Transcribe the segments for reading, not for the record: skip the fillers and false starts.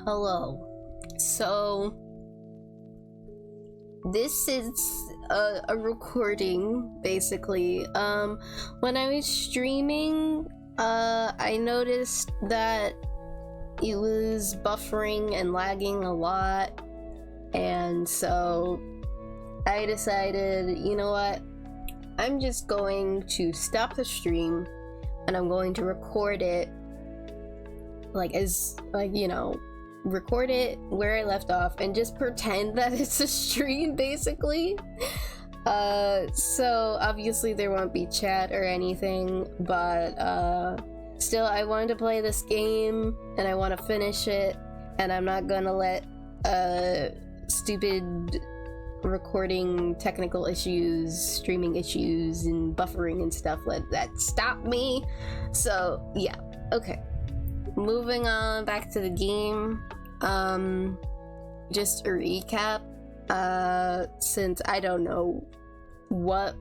Hello. So this is a recording, basically. When I was streaming, I noticed that it was buffering and lagging a lot, and so I decided, you know what, I'm just going to stop the stream and I'm going to record it record it where I left off and just pretend that it's a stream, basically. So obviously there won't be chat or anything, but still I wanted to play this game and I want to finish it, and I'm not gonna let stupid recording technical issues, streaming issues, and buffering and stuff like that stop me. So yeah, okay. Moving on back to the game. Just a recap, since I don't know what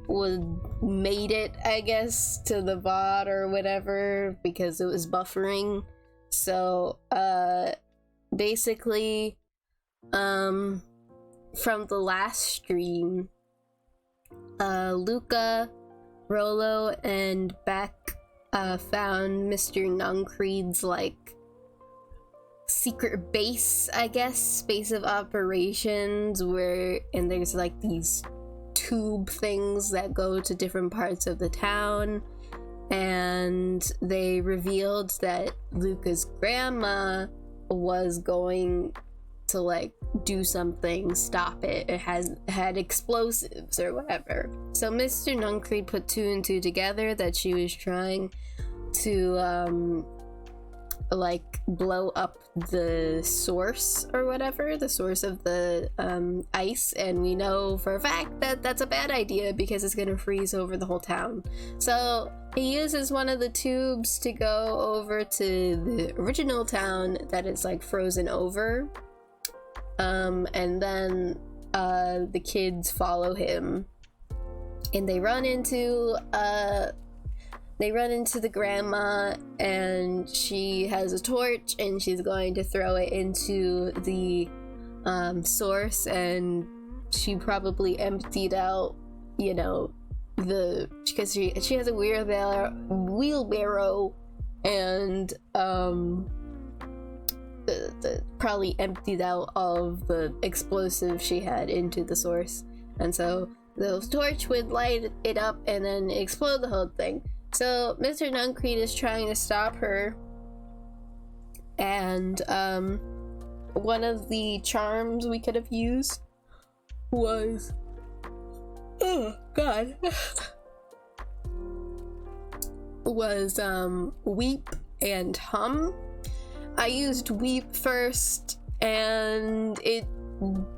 made it, I guess, to the VOD or whatever, because it was buffering. So basically, from the last stream, Luca, Rolo, and Beck found Mr. Nuncreed's secret base, I guess, base of operations, and there's these tube things that go to different parts of the town, and they revealed that Luca's grandma was going to do something, stop it. It had explosives or whatever. So Mr. Nuncreed put two and two together that she was trying to blow up the source or whatever, the source of the ice, and we know for a fact that that's a bad idea because it's gonna freeze over the whole town. So he uses one of the tubes to go over to the original town that is frozen over, and then the kids follow him, and they run into the grandma, and she has a torch and she's going to throw it into the source, and she probably emptied out, because she has a wheelbarrow, and probably emptied out all of the explosives she had into the source, and so the torch would light it up and then explode the whole thing. So Mr. Nuncreed is trying to stop her, and one of the charms we could have used was was weep and hum. I used weep first, and it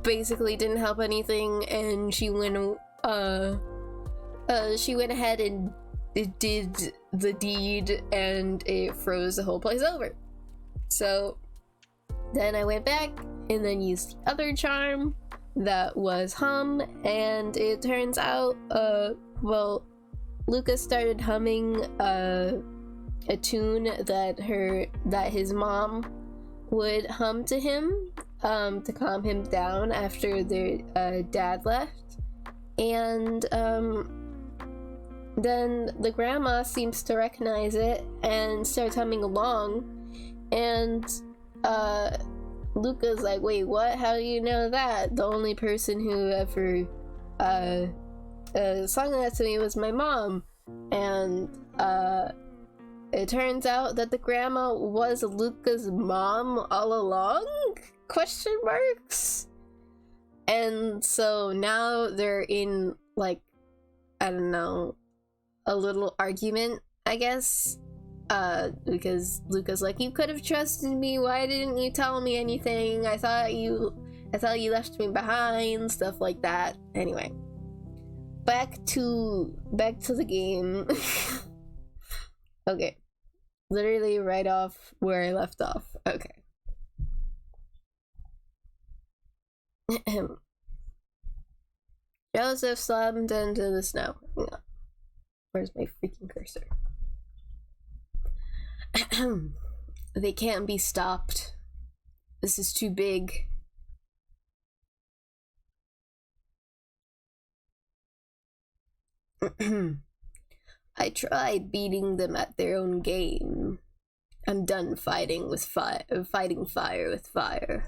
basically didn't help anything, and she went ahead and it did the deed, and it froze the whole place over. So then I went back and then used the other charm that was hum, and it turns out Lucas started humming a tune that his mom would hum to him to calm him down after their dad left, and then the grandma seems to recognize it and starts humming along, and Luca's like, wait, what? How do you know that? The only person who ever sung that to me was my mom. And it turns out that the grandma was Luca's mom all along? Question marks? And so now they're in I don't know, a little argument, I guess, because Luca's like, you could have trusted me, why didn't you tell me anything? I thought you left me behind, stuff like that. Anyway, back to the game. Okay, literally right off where I left off. Okay. Joseph slammed into the snow. Yeah. Where's my freaking cursor? They can't be stopped. This is too big. I tried beating them at their own game. I'm done fighting fire with fire.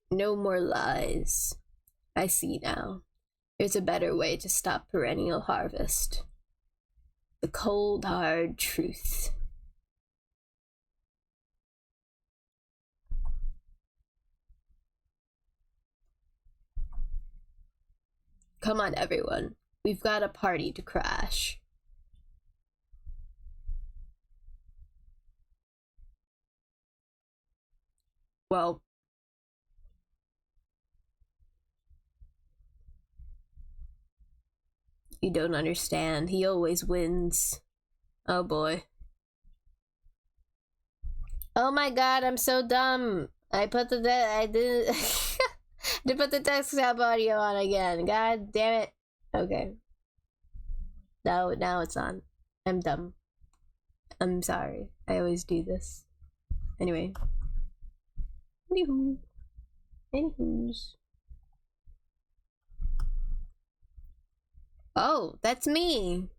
No more lies. I see now. There's a better way to stop perennial harvest. The cold, hard truth. Come on, everyone. We've got a party to crash. Well, you don't understand. He always wins. Oh boy. Oh my god, I'm so dumb. I put the I didn't to put the desktop audio on again. God damn it. Okay. Now it's on. I'm dumb. I'm sorry. I always do this. Anyway. Anywho's. Oh, that's me.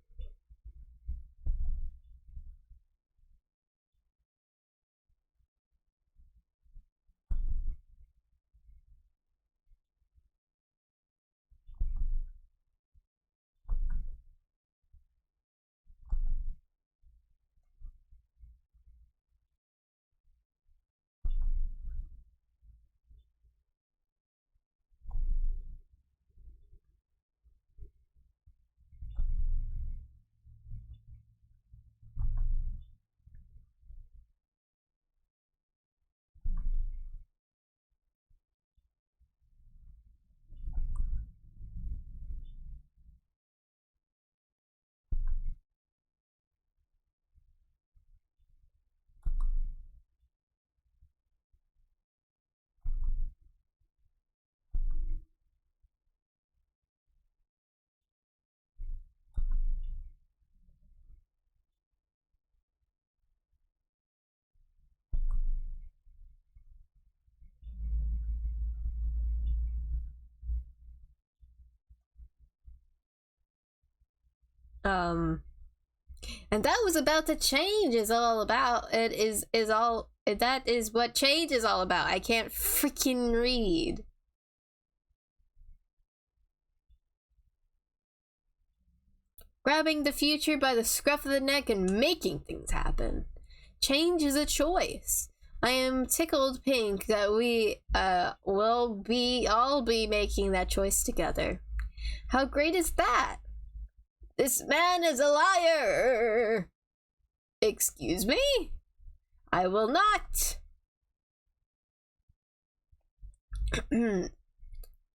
And that was about to change is all about. It is all that is what change is all about. I can't freaking read. Grabbing the future by the scruff of the neck and making things happen. Change is a choice. I am tickled pink that we will all be making that choice together. How great is that? This man is a liar! Excuse me? I will not!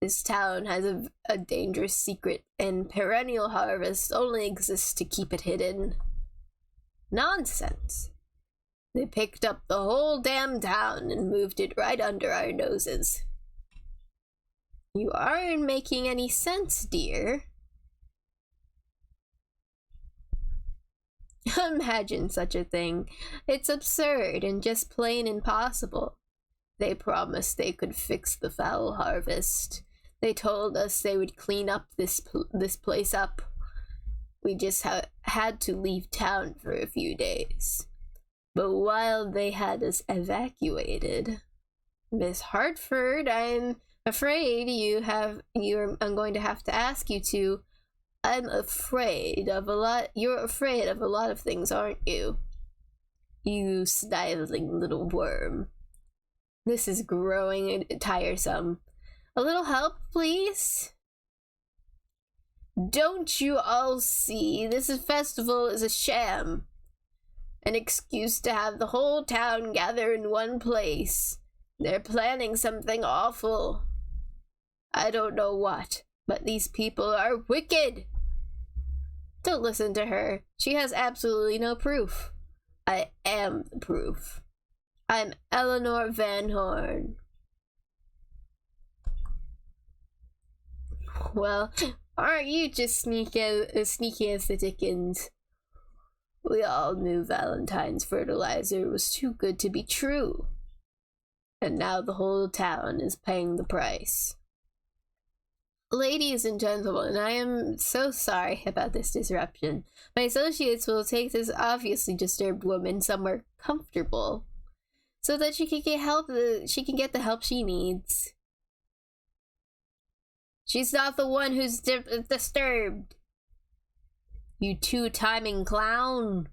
This town has a dangerous secret, and perennial harvest only exists to keep it hidden. Nonsense. They picked up the whole damn town and moved it right under our noses. You aren't making any sense, dear. Imagine such a thing. It's absurd and just plain impossible. They promised they could fix the foul harvest. They told us they would clean up this place up. We just had to leave town for a few days. But while they had us evacuated, Miss Hartford, I'm afraid I'm going to have to ask you to. I'm afraid of a lot. You're afraid of a lot of things, aren't you? You sniveling little worm. This is growing tiresome. A little help, please? Don't you all see this festival is a sham? An excuse to have the whole town gather in one place. They're planning something awful. I don't know what, but these people are wicked. Don't listen to her. She has absolutely no proof. I am the proof. I'm Eleanor Van Horn. Well, aren't you just sneaky as the Dickens? We all knew Valentine's fertilizer was too good to be true. And now the whole town is paying the price. Ladies and gentlemen, I am so sorry about this disruption. My associates will take this obviously disturbed woman somewhere comfortable so that she can get the help she needs. She's not the one who's disturbed. You two-timing clown.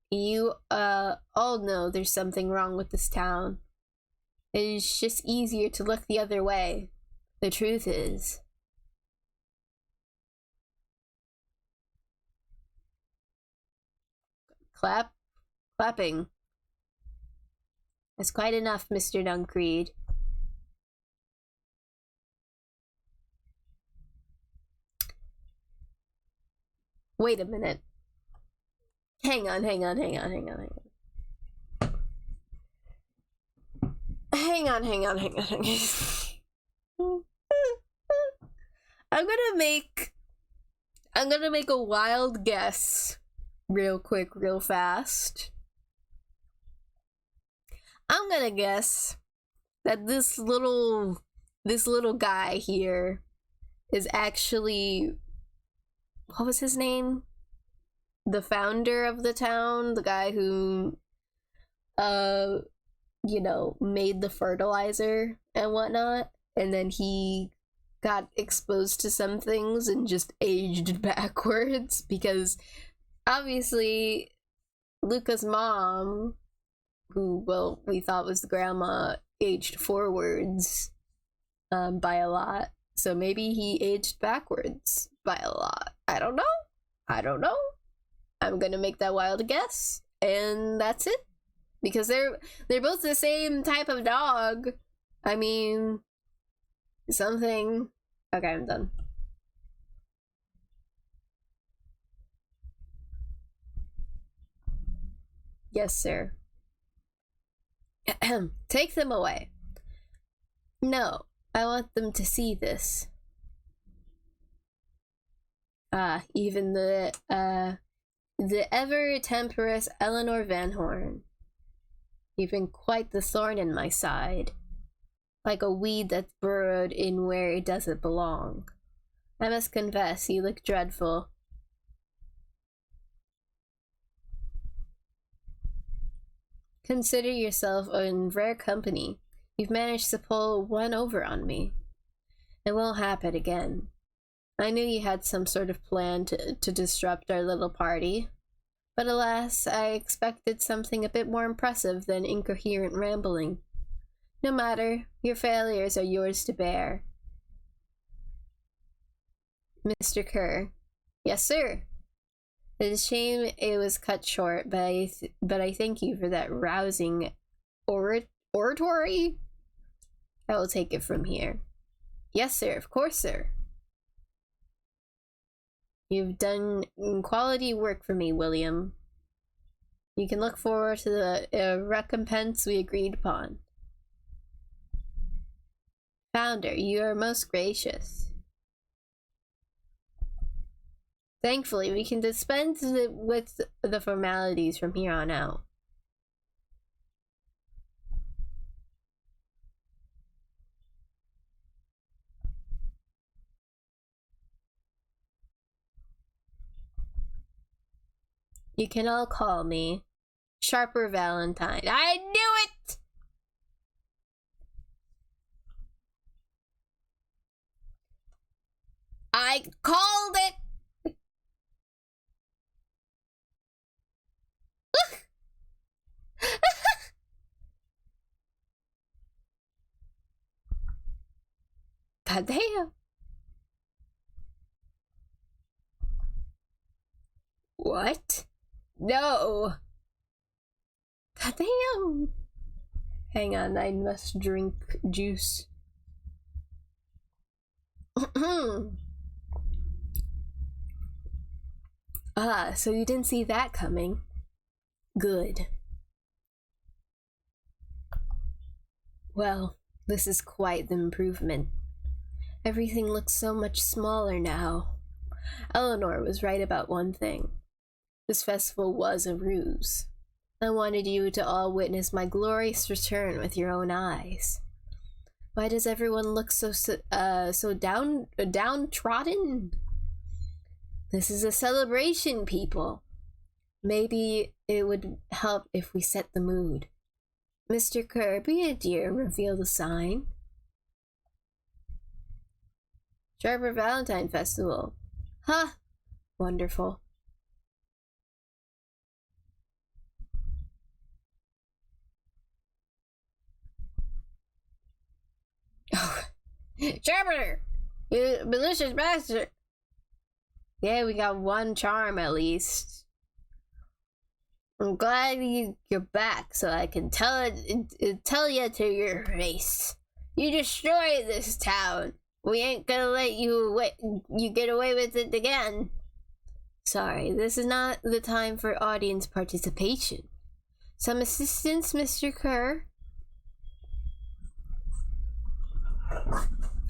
You, all know there's something wrong with this town. It is just easier to look the other way. The truth is. Clapping. That's quite enough, Mr. Duncreed. Wait a minute. Hang on. Hang on. I'm gonna make a wild guess real quick, real fast. I'm gonna guess that this little guy here is actually, what was his name? The founder of the town, the guy who you know, made the fertilizer and whatnot, and then he got exposed to some things and just aged backwards, because obviously Luca's mom, who, well, we thought was the grandma, aged forwards by a lot. So maybe he aged backwards by a lot. I don't know. I'm gonna make that wild guess, and that's it. Because they're both the same type of dog. I mean, something. Okay, I'm done. Yes, sir. Take them away. No, I want them to see this. Even the ever-temperous Eleanor Van Horn. You've been quite the thorn in my side. Like a weed that's burrowed in where it doesn't belong. I must confess, you look dreadful. Consider yourself in rare company. You've managed to pull one over on me. It won't happen again. I knew you had some sort of plan to disrupt our little party. But alas, I expected something a bit more impressive than incoherent rambling. No matter, your failures are yours to bear. Mr. Kerr. Yes, sir. It's a shame it was cut short, but I thank you for that rousing oratory. I will take it from here. Yes, sir, of course, sir. You've done quality work for me, William. You can look forward to the recompense we agreed upon. Founder, you are most gracious. Thankfully, we can dispense with the formalities from here on out. You can all call me Sharper Valentine. I knew it! I called it! God damn. What? No. God damn. Hang on, I must drink juice. So you didn't see that coming. Good. Well, this is quite the improvement. Everything looks so much smaller now. Eleanor was right about one thing. This festival was a ruse. I wanted you to all witness my glorious return with your own eyes. Why does everyone look so downtrodden? This is a celebration, people. Maybe it would help if we set the mood. Mr. Kerr, be a dear, reveal the sign. Sharper Valentine Festival. Huh. Wonderful. Oh. Sharper! You malicious bastard! Yeah, we got one charm at least. I'm glad you're back so I can tell you to your face. You destroyed this town. We ain't gonna let you get away with it again. Sorry, this is not the time for audience participation. Some assistance, Mr. Kerr?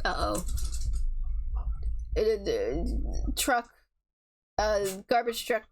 Uh-oh. Truck. Garbage truck.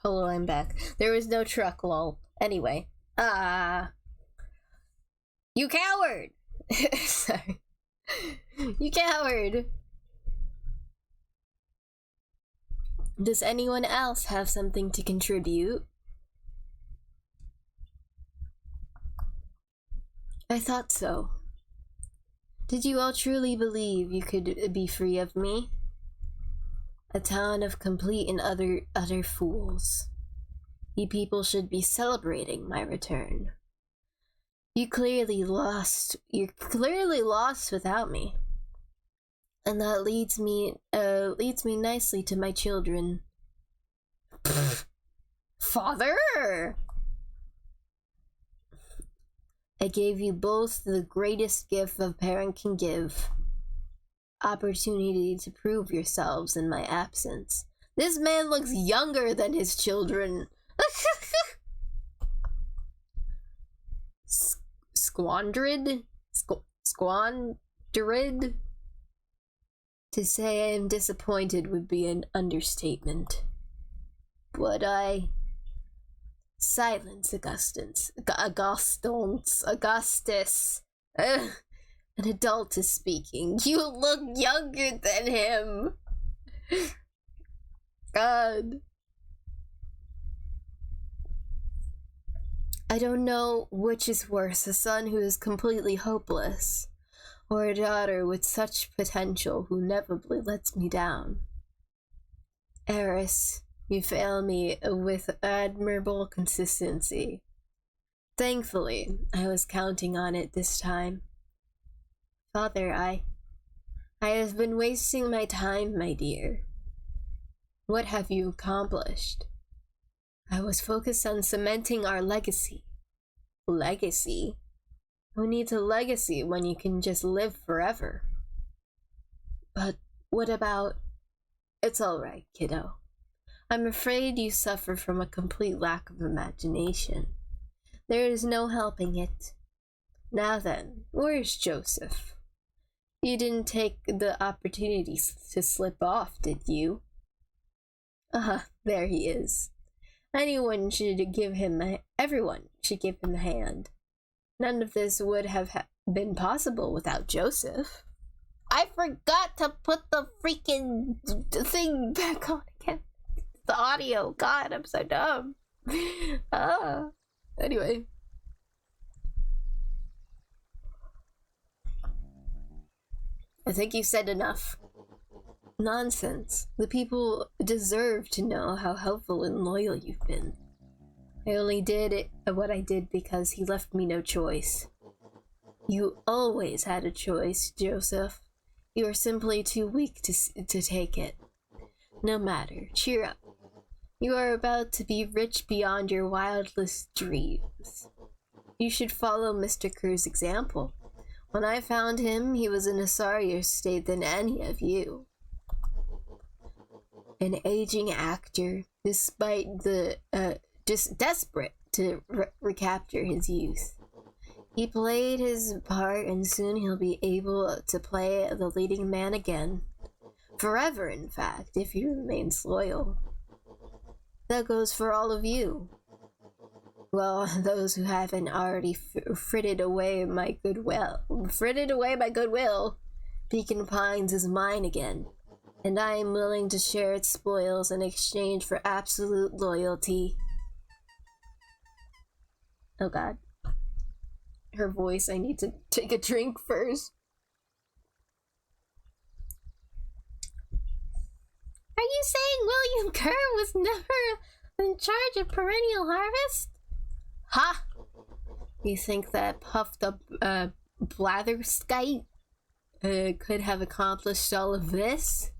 Hello, I'm back. There was no truck, lol. Anyway. You coward! Sorry. You coward! Does anyone else have something to contribute? I thought so. Did you all truly believe you could be free of me? A town of complete and utter fools. You people should be celebrating my return. You're clearly lost without me. And that leads me nicely to my children. Father! I gave you both the greatest gift a parent can give. Opportunity to prove yourselves in my absence. This man looks younger than his children. Squandered? To say I am disappointed would be an understatement. But silence, Augustus. An adult is speaking. You look younger than him. God. I don't know which is worse, a son who is completely hopeless, or a daughter with such potential who inevitably lets me down. Eris, you fail me with admirable consistency. Thankfully, I was counting on it this time. Father, I have been wasting my time, my dear. What have you accomplished? I was focused on cementing our legacy. Legacy? Who needs a legacy when you can just live forever? But what about... It's alright, kiddo. I'm afraid you suffer from a complete lack of imagination. There is no helping it. Now then, where's Joseph? You didn't take the opportunity to slip off, did you? There he is. Everyone should give him a hand. None of this would have been possible without Joseph. I forgot to put the freaking thing back on again. The audio. God, I'm so dumb. Anyway. I think you said enough. Nonsense. The people deserve to know how helpful and loyal you've been. I only did what I did because he left me no choice. You always had a choice, Joseph. You are simply too weak to take it. No matter. Cheer up. You are about to be rich beyond your wildest dreams. You should follow Mr. Kerr's example. When I found him, he was in a sorrier state than any of you. An aging actor, despite the just desperate to recapture his youth. He played his part, and soon he'll be able to play the leading man again. Forever, in fact, if he remains loyal. That goes for all of you. Well, those who haven't already frittered away my goodwill. Beacon Pines is mine again, and I am willing to share its spoils in exchange for absolute loyalty. Oh god. Her voice, I need to take a drink first. Are you saying William Kerr was never in charge of Perennial Harvest? Ha! You think that puffed up blatherskite could have accomplished all of this?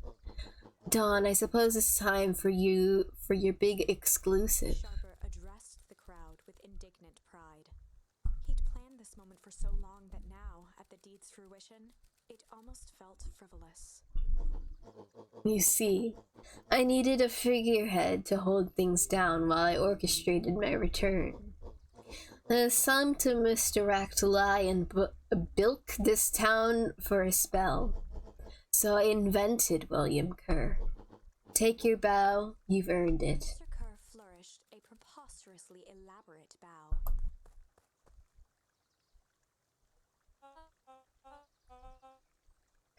Dawn, I suppose it's time for your big exclusive. Sharper addressed the crowd with indignant pride. He'd planned this moment for so long that now, at the deed's fruition, it almost felt frivolous. You see, I needed a figurehead to hold things down while I orchestrated my return. Some to misdirect, lie, and bilk this town for a spell. So I invented William Kerr. Take your bow, you've earned it. Mr. Kerr flourished a preposterously elaborate bow.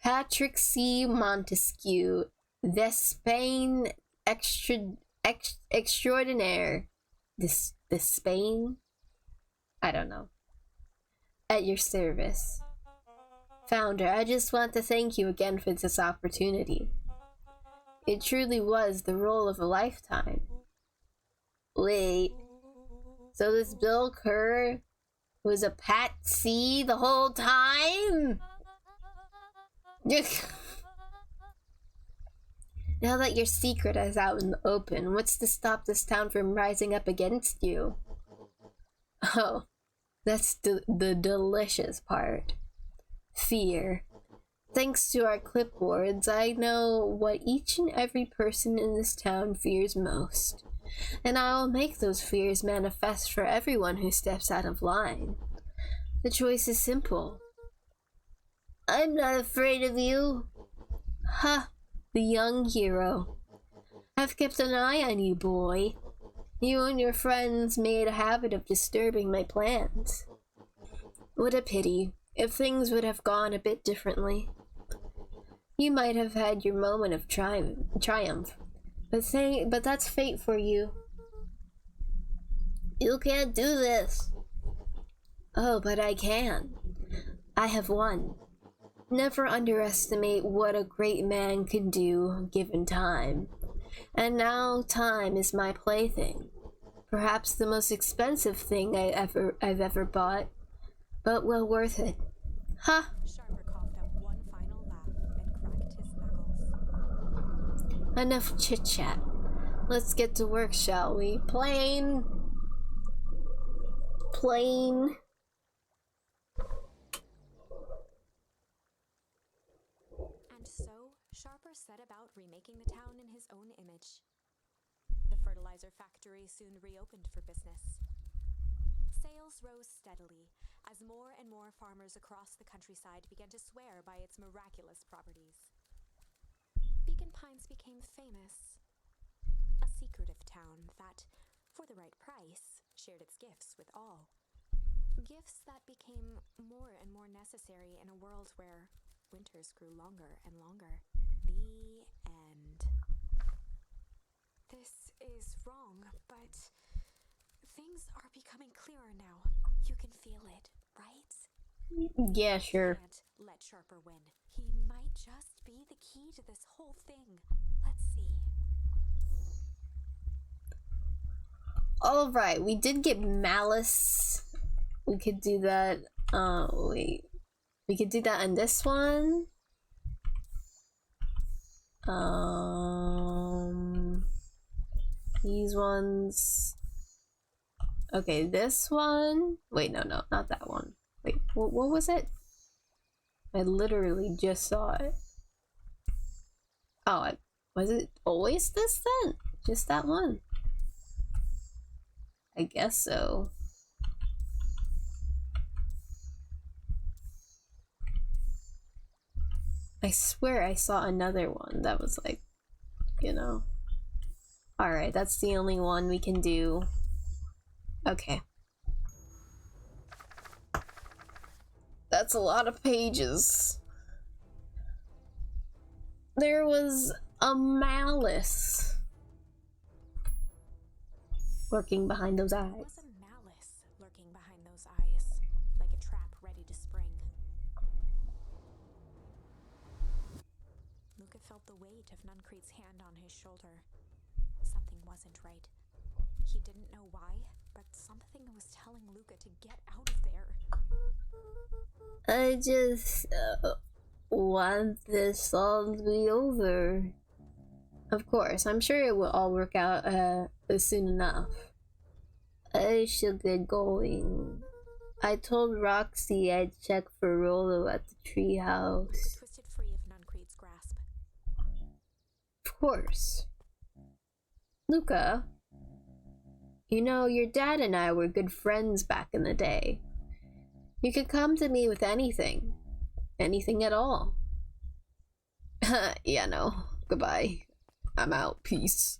Patrick C. Montesquieu, Despain extraordinaire. Despain? I don't know. At your service. Founder, I just want to thank you again for this opportunity. It truly was the role of a lifetime. Wait, so this Bill Kerr was a patsy the whole time? Now that your secret is out in the open, what's to stop this town from rising up against you? Oh, that's the delicious part. Fear. Thanks to our clipboards, I know what each and every person in this town fears most. And I will make those fears manifest for everyone who steps out of line. The choice is simple. I'm not afraid of you. Ha, the young hero. I've kept an eye on you, boy. You and your friends made a habit of disturbing my plans. What a pity. If things would have gone a bit differently. You might have had your moment of triumph. But that's fate for you. You can't do this. Oh, but I can. I have won. Never underestimate what a great man can do given time. And now time is my plaything. Perhaps the most expensive thing I've ever bought, but well worth it. Ha! Sharper coughed up one final laugh and cracked his knuckles. Enough chit-chat. Let's get to work, shall we? Plane. set about remaking the town in his own image. The fertilizer factory soon reopened for business. Sales rose steadily as more and more farmers across the countryside began to swear by its miraculous properties. Beacon Pines became famous, a secretive town that, for the right price, shared its gifts with all. Gifts that became more and more necessary in a world where winters grew longer and longer. The end. This is wrong, but things are becoming clearer now. You can feel it, right? Yeah, sure. Can't let Sharper win. He might just be the key to this whole thing. Let's see. Alright, we did get Malice. We could do that. Wait. We could do that on this one. These ones. Okay, this one. Wait, no, not that one. Wait, what was it? I literally just saw it. Oh, was it always this then? Just that one? I guess so. I swear I saw another one that was like, you know. Alright, that's the only one we can do. Okay. That's a lot of pages. There was a Malice lurking behind those eyes. There was a malice lurking behind those eyes, like a trap ready to spring. Luca felt the weight of Nuncrete's hand on his shoulder. Something wasn't right. He didn't know why, but something was telling Luca to get out of there. I just want this all to be over. Of course, I'm sure it will all work out soon enough. I should get going. I told Roxy I'd check for Rolo at the treehouse. Luca twisted free of Nuncrete's grasp. Of course. Luca, you know, your dad and I were good friends back in the day. You could come to me with anything. Anything at all. Yeah, no. Goodbye. I'm out. Peace.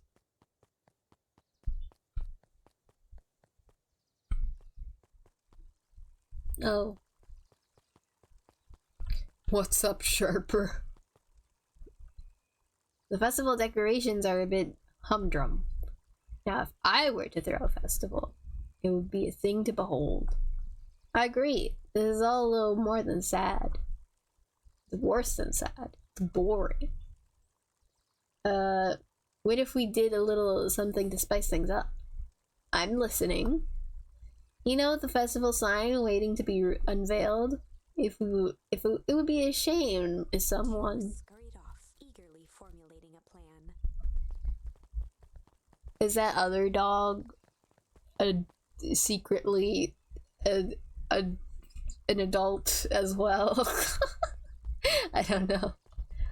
Oh. What's up, Sharper? The festival decorations are a bit humdrum. Now, if I were to throw a festival, it would be a thing to behold. I agree. This is all a little more than sad. It's worse than sad. It's boring. What if we did a little something to spice things up? I'm listening. You know, the festival sign waiting to be unveiled? It would be a shame if someone Scurried off, eagerly formulating a plan. is that other dog secretly an adult as well. I don't know.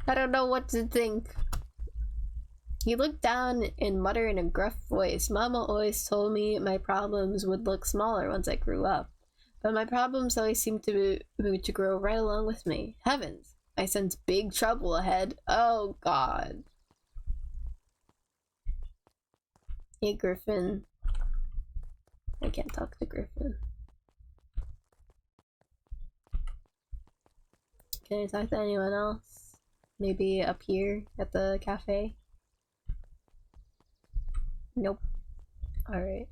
I don't know what to think. He looked down and muttered in a gruff voice. Mama always told me my problems would look smaller once I grew up. But my problems always seem to grow right along with me. Heavens, I sense big trouble ahead. Oh, God. Hey, Griffin. I can't talk to Griffin. Can I talk to anyone else? Maybe up here at the cafe? Nope. Alright.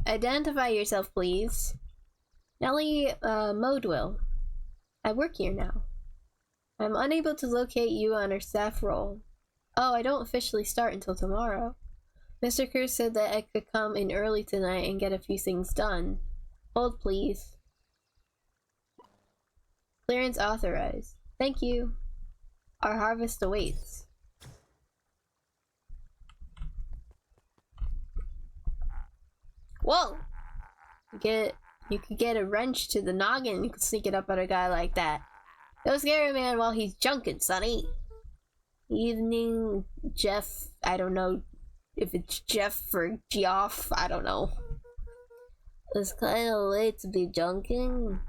Identify yourself, please. Nellie Modwell. I work here now. I'm unable to locate you on our staff roll. Oh, I don't officially start until tomorrow. Mr. Cruz said that I could come in early tonight and get a few things done. Hold, please. Clearance authorized. Thank you. Our harvest awaits. Whoa! You could get a wrench to the noggin. You could sneak it up on a guy like that. Don't scare a man while he's junking, Sonny. Evening, Jeff. I don't know if it's Jeff or Geoff. I don't know. It's kind of late to be junking.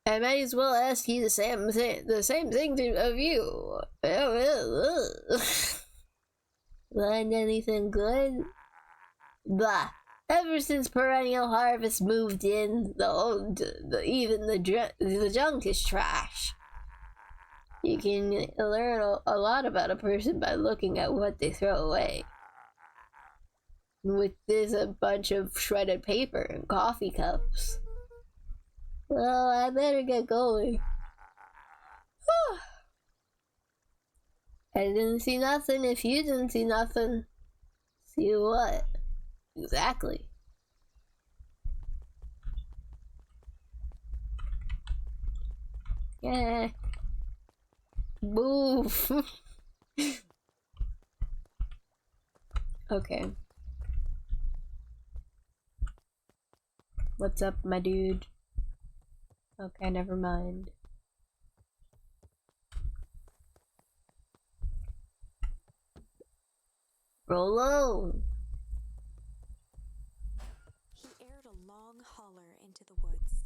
I might as well ask you the same thing of you. Find anything good? Blah. Ever since Perennial Harvest moved in, even the junk is trash. You can learn a lot about a person by looking at what they throw away. With this, a bunch of shredded paper and coffee cups. Well, I better get going. I didn't see nothing if you didn't see nothing. See what? Exactly. Yeah. Move. Okay. What's up, my dude? Okay, never mind. Rollo! He aired a long holler into the woods.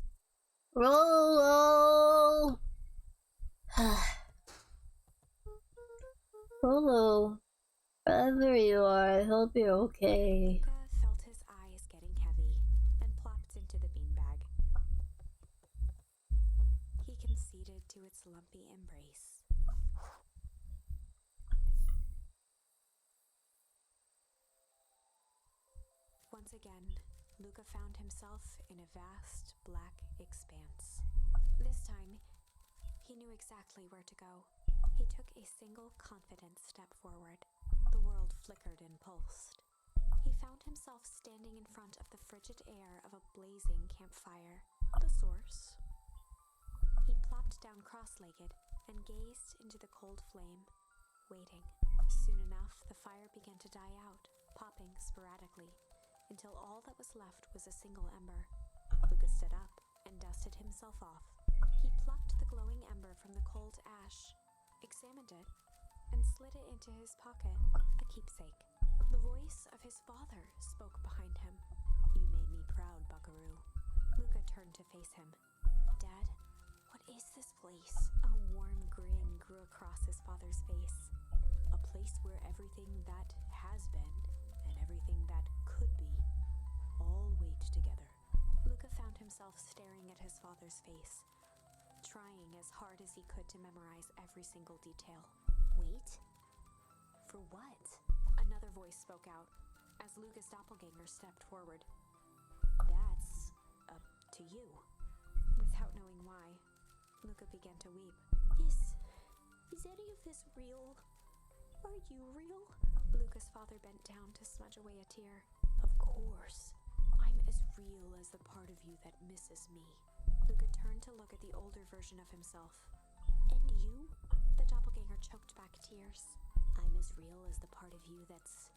Rollo! Rollo, wherever you are, I hope you're okay. Luca felt his eyes getting heavy and plopped into the beanbag. He conceded to its lumpy embrace. Once again, Luca found himself in a vast black expanse. This time, he knew exactly where to go. He took a single confident step forward. The world flickered and pulsed. He found himself standing in front of the frigid air of a blazing campfire. The source. He plopped down cross-legged and gazed into the cold flame, waiting. Soon enough, the fire began to die out, popping sporadically, until all that was left was a single ember. Luca stood up and dusted himself off. He plucked the glowing ember from the cold ash, examined it, and slid it into his pocket, a keepsake. The voice of his father spoke behind him. "You made me proud, Buckaroo." Luca turned to face him. "Dad, what is this place?" A warm grin grew across his father's face. "A place where everything that has been and everything that could be all wait together." Luca found himself staring at his father's face, trying as hard as he could to memorize every single detail. "Wait? For what?" Another voice spoke out as Luca's doppelganger stepped forward. "That's up to you." Without knowing why, Luca began to weep. Is any of this real? Are you real?" Luca's father bent down to smudge away a tear. "Of course. I'm as real as the part of you that misses me." Luca turned to look at the older version of himself. "And you?" The doppelganger choked back tears. "I'm as real as the part of you that's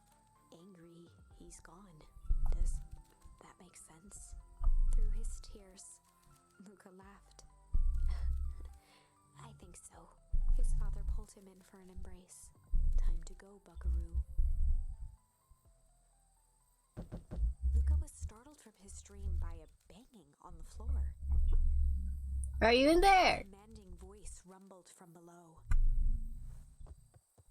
angry he's gone. Does that make sense?" Through his tears, Luca laughed. "I think so." His father pulled him in for an embrace. "Time to go, Buckaroo." Luca was startled from his dream by a banging on the floor. Are you in there? A commanding voice rumbled from below.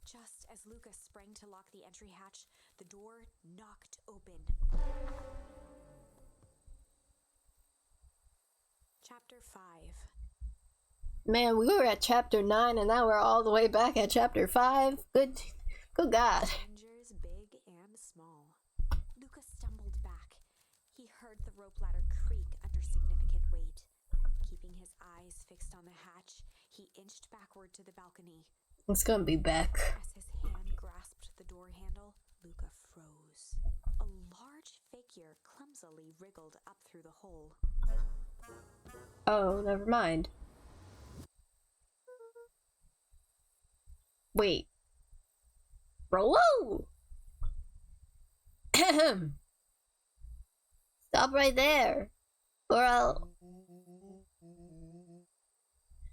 Just as Luca sprang to lock the entry hatch, the door knocked open. Chapter 5. Man, we were at chapter 9 and now we're all the way back at chapter 5. Good God. Dangers big and small. Luca stumbled back. He heard the rope ladder creak under significant weight. Keeping his eyes fixed on the hatch, he inched backward to the balcony. It's gonna be back. As his hand grasped the door handle, Luca froze. A large figure clumsily wriggled up through the hole. Oh, never mind. Wait. Rollo! Stop Stop right there, or I'll...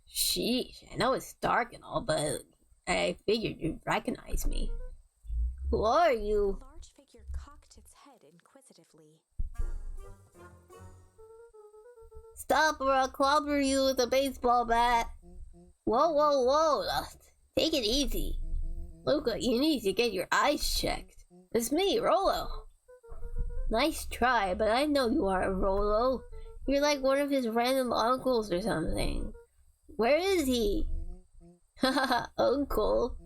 Sheesh, I know it's dark and all, but I figured you'd recognize me. Who are you? The large figure cocked its head inquisitively. Stop or I'll clobber you with a baseball bat. Whoa, whoa, whoa. Take it easy. Luca, you need to get your eyes checked. It's me, Rolo. Nice try, but I know you aren't Rolo. You're like one of his random uncles or something. Where is he? Haha, uncle.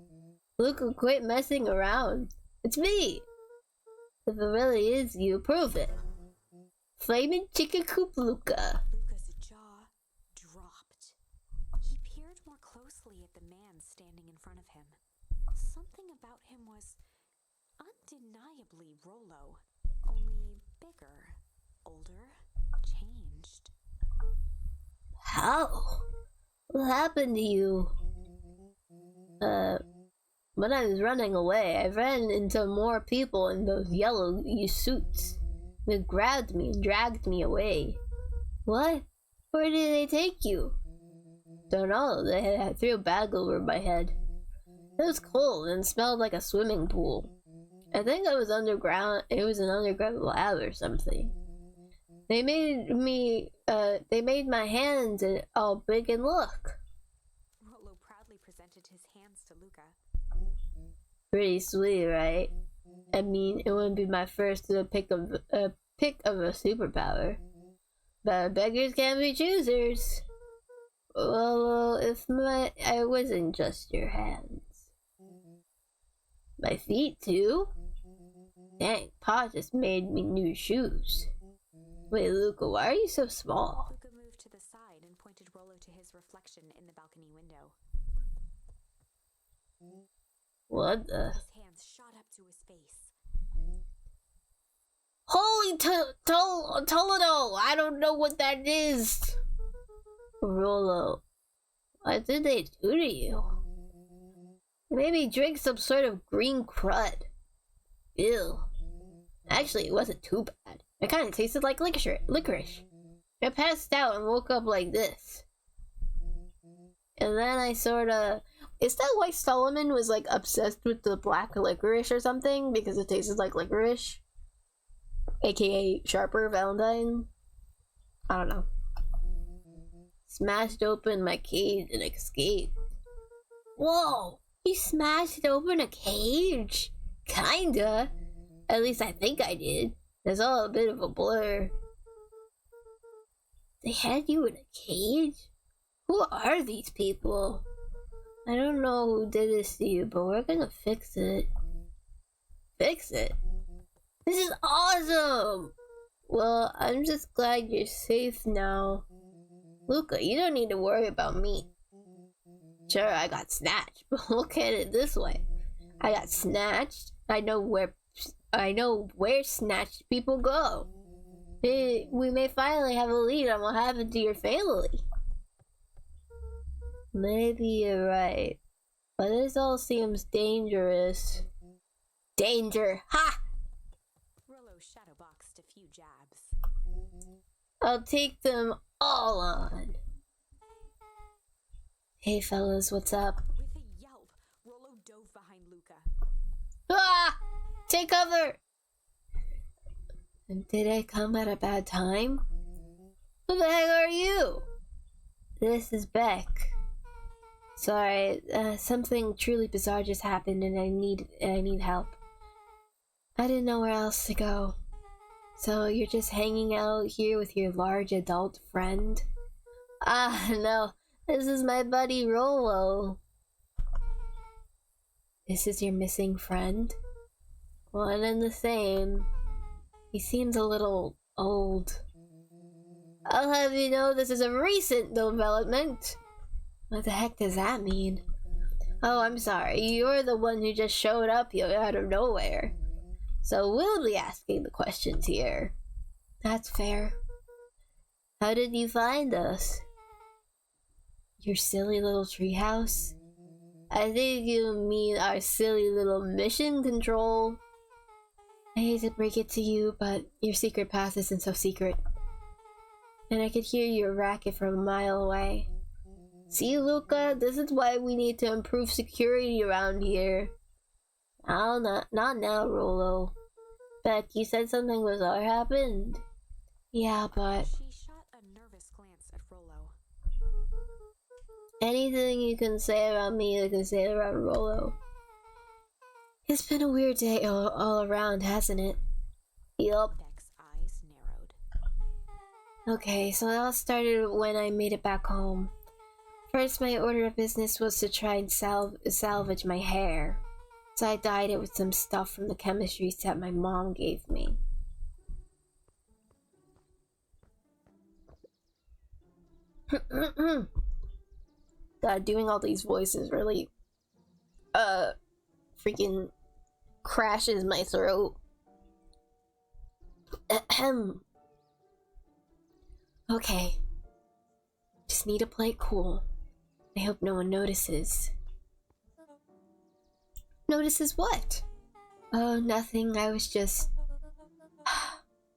Luca, quit messing around. It's me. If it really is you, prove it. Flaming Chicken Coop Luca. Luca's jaw dropped. He peered more closely at the man standing in front of him. Something about him was undeniably Rolo, only bigger, older, changed. How? What happened to you? When I was running away, I ran into more people in those yellow suits. They grabbed me and dragged me away. What? Where did they take you? Don't know. They threw a bag over my head. It was cold and smelled like a swimming pool. I think I was underground. It was an underground lab or something. They made my hands all big and look. Rolo proudly presented his hands to Luca. Pretty sweet, right? I mean, it wouldn't be my first pick of a superpower. But beggars can't be choosers. Well, I wasn't just your hands. My feet too? Dang, Pa just made me new shoes. Wait, Luca, why are you so small? Luca moved to the side and pointed Rolo to his reflection in the balcony window. What the? His hands shot up to his face. Holy Toledo! I don't know what that is! Rolo, what did they do to you? Maybe drink some sort of green crud. Ew. Actually, it wasn't too bad. It kind of tasted like licorice. I passed out and woke up like this. And then I sorta... Is that why Solomon was like obsessed with the black licorice or something? Because it tasted like licorice? AKA Sharper Valentine? I don't know. Smashed open my cage and escaped. Whoa! You smashed open a cage? Kinda. At least I think I did. It's all a bit of a blur. They had you in a cage? Who are these people? I don't know who did this to you, but we're gonna fix it. Fix it? This is awesome! Well, I'm just glad you're safe now. Luca, you don't need to worry about me. Sure, I got snatched, but look at it this way. I got snatched. I know where snatched people go. We may finally have a lead on what happened to your family. Maybe you're right, but this all seems dangerous. Danger! Ha! Rolo shadowboxed a few jabs. I'll take them all on. Hey fellas, what's up? With a yelp, Rolo dove behind Luca. Ah! Take cover! And did I come at a bad time? Who the heck are you? This is Beck. Sorry, something truly bizarre just happened and I need help. I didn't know where else to go. So you're just hanging out here with your large adult friend? Ah, no. This is my buddy Rolo. This is your missing friend? One and the same. He seems a little old. I'll have you know this is a recent development. What the heck does that mean? Oh, I'm sorry. You're the one who just showed up here out of nowhere. So we'll be asking the questions here. That's fair. How did you find us? Your silly little treehouse? I think you mean our silly little mission control. I hate to break it to you, but your secret path isn't so secret. And I could hear your racket from a mile away. See, Luca, this is why we need to improve security around here. Oh, not now, Rolo. Beck, you said something bizarre happened? Yeah, but... She shot a nervous glance at Rolo. Anything you can say around me, you can say around Rolo. It's been a weird day all around, hasn't it? Yup. Beck's eyes narrowed. Okay, so it all started when I made it back home. First, my order of business was to try and salvage my hair. So I dyed it with some stuff from the chemistry set my mom gave me. God, doing all these voices really, freaking crashes my throat. Ahem. Okay. Just need to play it cool. I hope no one notices. Notices what? Oh, nothing. I was just...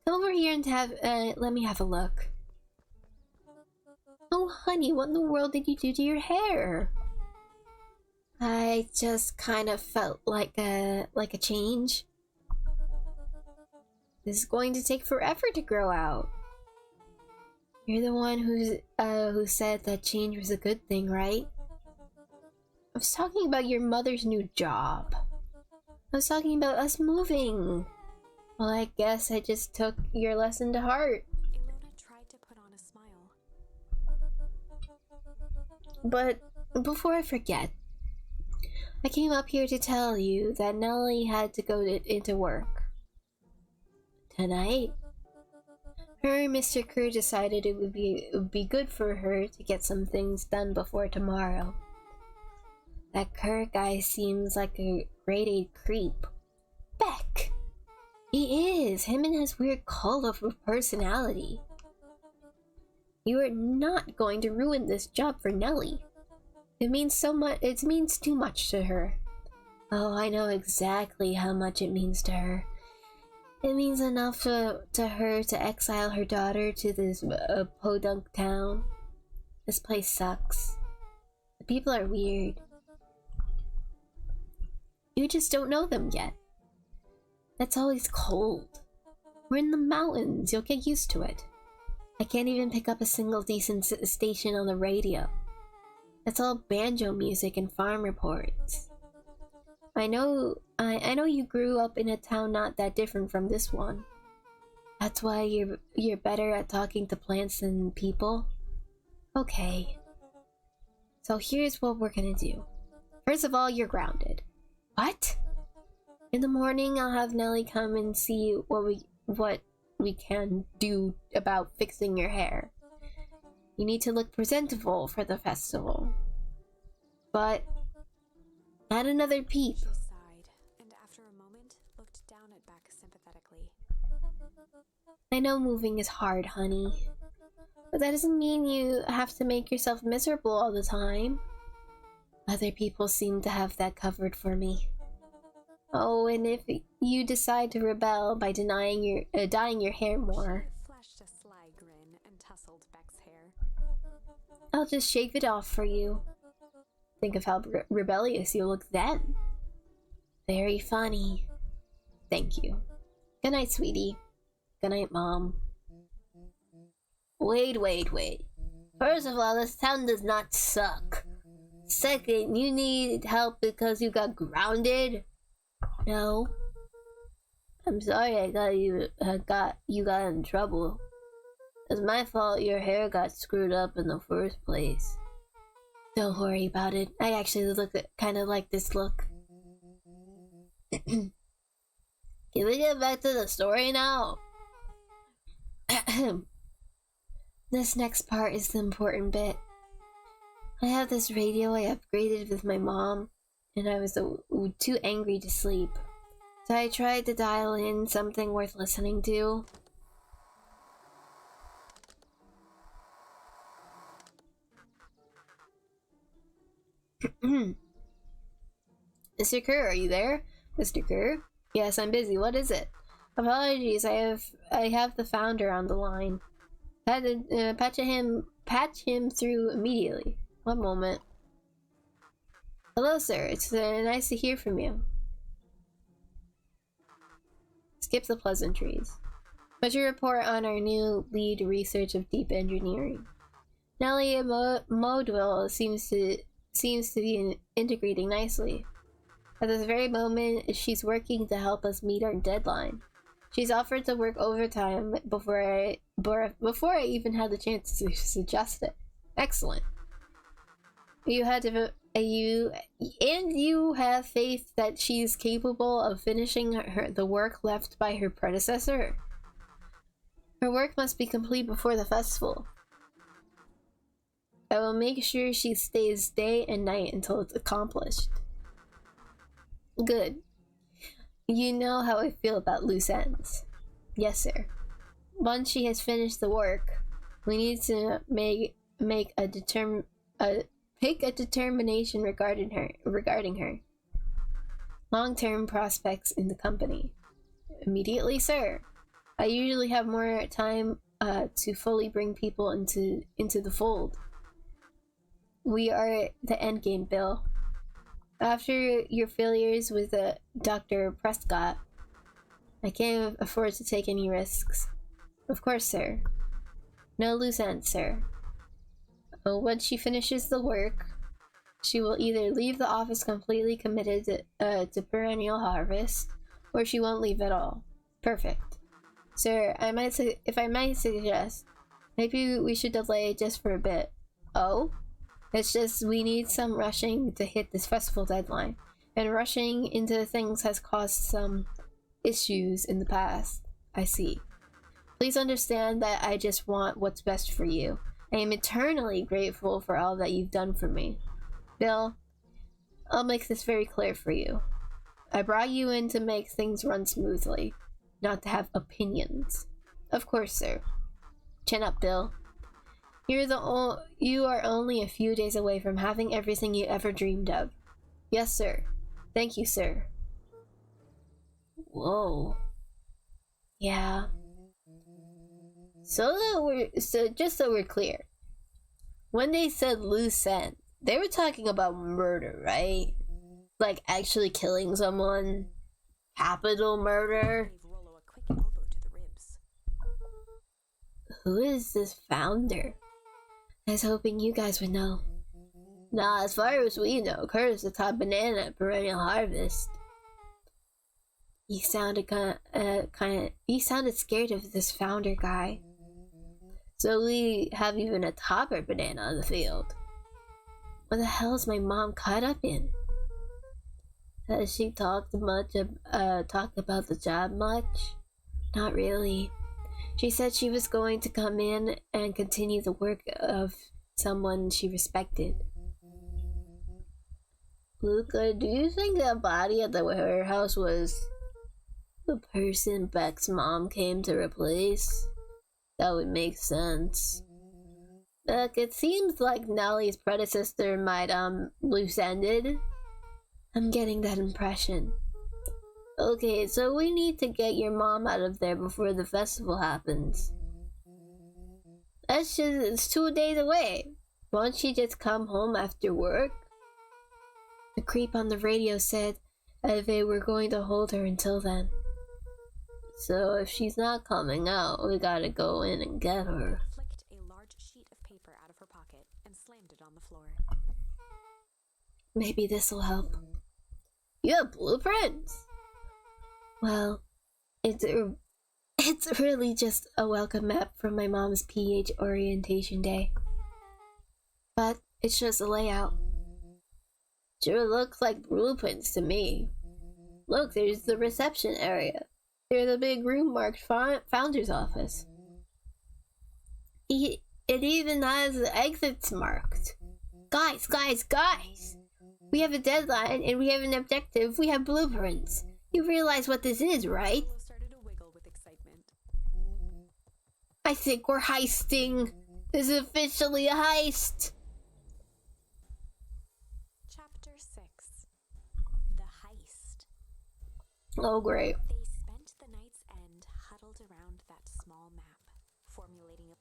Come over here and let me have a look. Oh, honey, what in the world did you do to your hair? I just kind of felt like a change. This is going to take forever to grow out. You're the one who said that change was a good thing, right? I was talking about your mother's new job. I was talking about us moving. Well, I guess I just took your lesson to heart. Ilona tried to put on a smile. But before I forget, I came up here to tell you that Nellie had to go into work. Tonight? Her and Mr. Kerr decided it would be good for her to get some things done before tomorrow. That Kerr guy seems like a grade 8 creep. Beck! He is! Him and his weird colorful personality. You are not going to ruin this job for Nellie. It means so much. It means too much to her. Oh, I know exactly how much it means to her. It means enough to her to exile her daughter to this podunk town. This place sucks. The people are weird. You just don't know them yet. It's always cold. We're in the mountains. You'll get used to it. I can't even pick up a single decent station on the radio. It's all banjo music and farm reports. I know you grew up in a town not that different from this one. That's why you're better at talking to plants than people. Okay. So here's what we're gonna do. First of all, you're grounded. What? In the morning, I'll have Nellie come and see what we can do about fixing your hair. You need to look presentable for the festival. But add another peep. She sighed, and after a moment, looked down at Beck sympathetically. I know moving is hard, honey. But that doesn't mean you have to make yourself miserable all the time. Other people seem to have that covered for me. Oh, and if you decide to rebel by dyeing your hair more, She flashed a sly grin and tousled Beck's hair. I'll just shave it off for you. Think of how rebellious you'll look then. Very funny. Thank you. Good night, sweetie. Good night, Mom. Wait. First of all, this town does not suck. Second, you need help because you got grounded? No. I'm sorry I got you got in trouble. It's my fault your hair got screwed up in the first place. Don't worry about it. I actually look kind of like this look. Can we get back to the story now? This next part is the important bit. I have this radio I upgraded with my mom, and I was too angry to sleep. So I tried to dial in something worth listening to. Mr. Kerr, are you there? Mr. Kerr? Yes, I'm busy. What is it? Apologies, I have the founder on the line. Had to patch him through immediately. One moment. Hello, sir. It's nice to hear from you. Skip the pleasantries. What's your report on our new lead research of deep engineering? Nellie Modwell seems to be integrating nicely. At this very moment, she's working to help us meet our deadline. She's offered to work overtime before I even had the chance to suggest it. Excellent. You have faith that she's capable of finishing the work left by her predecessor. Her work must be complete before the festival. I will make sure she stays day and night until it's accomplished. Good. You know how I feel about loose ends. Yes, sir. Once she has finished the work, we need to make a determination regarding her. Long-term prospects in the company. Immediately, sir. I usually have more time to fully bring people into the fold. We are at the endgame, Bill. After your failures with Dr. Prescott, I can't afford to take any risks. Of course, sir. No loose ends, sir. Once she finishes the work, she will either leave the office completely committed to Perennial Harvest, or she won't leave at all. Perfect. Sir, if I might suggest, maybe we should delay just for a bit. Oh? It's just we need some rushing to hit this festival deadline, and rushing into things has caused some issues in the past. I see. Please understand that I just want what's best for you. I am eternally grateful for all that you've done for me. Bill, I'll make this very clear for you. I brought you in to make things run smoothly, not to have opinions. Of course, sir. Chin up, Bill. You are only a few days away from having everything you ever dreamed of. Yes, sir. Thank you, sir. Whoa. Yeah. Just so we're clear, when they said loose end, they were talking about murder, right? Like actually killing someone, capital murder. Who is this founder? I was hoping you guys would know. Nah, as far as we know, Curtis the top banana at Perennial Harvest. He sounded he sounded scared of this founder guy. So we have even a topper banana on the field. What the hell is my mom caught up in? Has she talked about the job much? Not really. She said she was going to come in and continue the work of someone she respected. Luca, do you think that body at the warehouse was the person Beck's mom came to replace? That would make sense. Look, it seems like Nellie's predecessor might, loose-ended. I'm getting that impression. Okay, so we need to get your mom out of there before the festival happens. It's 2 days away. Won't she just come home after work? The creep on the radio said they were going to hold her until then. So if she's not coming out, we gotta go in and get her. Flicked a large sheet of paper out of her pocket and slammed it on the floor. Maybe this'll help. You have blueprints? Well, it's really just a welcome map from my mom's PH orientation day. But it's just a layout. Sure looks like blueprints to me. Look, there's the reception area. There's a big room marked Founder's Office. It even has the exits marked. Guys! We have a deadline and we have an objective. We have blueprints. You realize what this is, right? Started to wiggle with excitement. I think we're heisting. This is officially a heist. Chapter 6. The Heist. Oh, great. They spent the night's end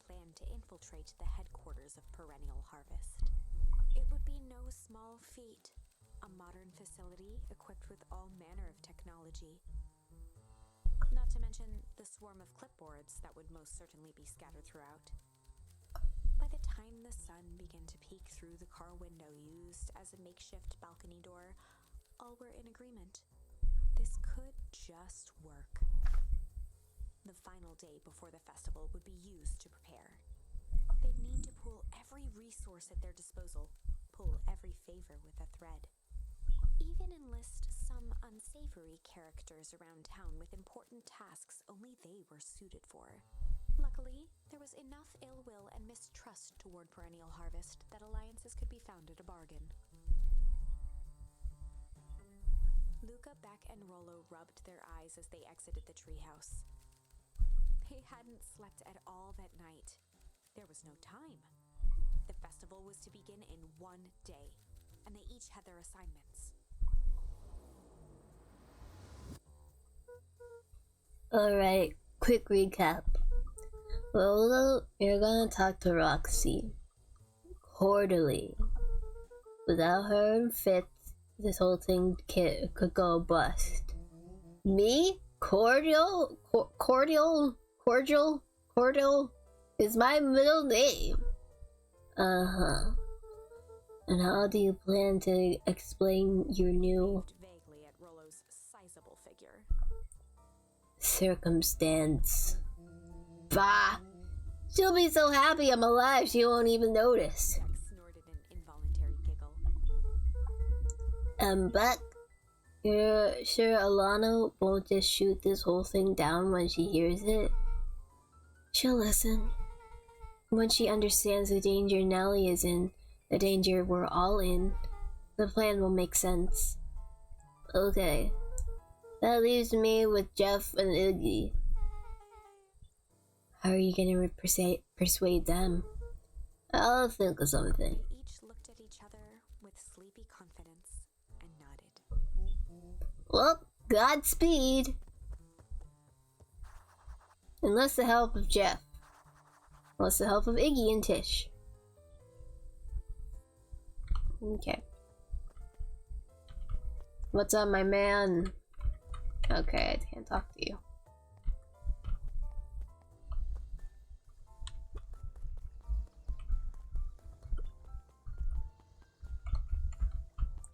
planned to infiltrate the headquarters of Perennial Harvest. It would be no small feat. A modern facility equipped with all manner of technology. Not to mention the swarm of clipboards that would most certainly be scattered throughout. By the time the sun began to peek through the car window used as a makeshift balcony door, all were in agreement. This could just work. The final day before the festival would be used to prepare. They'd need to pool every resource at their disposal, pull every favor with a thread. Even enlist some unsavory characters around town with important tasks only they were suited for. Luckily, there was enough ill will and mistrust toward Perennial Harvest that alliances could be found at a bargain. Luca, Beck, and Rollo rubbed their eyes as they exited the treehouse. They hadn't slept at all that night. There was no time. The festival was to begin in 1 day, and they each had their assignments. Alright, quick recap. Rollo, you're gonna talk to Roxy. Quarterly. Without her in fifth, this whole thing could go bust. Me? Cordial is my middle name. Uh-huh. And how do you plan to explain your new Vaguely at Rollo's sizable figure. circumstance? Bah! She'll be so happy I'm alive she won't even notice. Beck snorted an involuntary giggle. Buck, you're sure Alana won't just shoot this whole thing down when she hears it? She'll listen. When she understands the danger Nellie is in, the danger we're all in, the plan will make sense. Okay. That leaves me with Jeff and Iggy. How are you gonna persuade them? I'll think of something. They each looked at each other with sleepy confidence and nodded. Well, Godspeed. Unless the help of Jeff. Unless the help of Iggy and Tish. Okay. What's up, my man? Okay, I can't talk to you.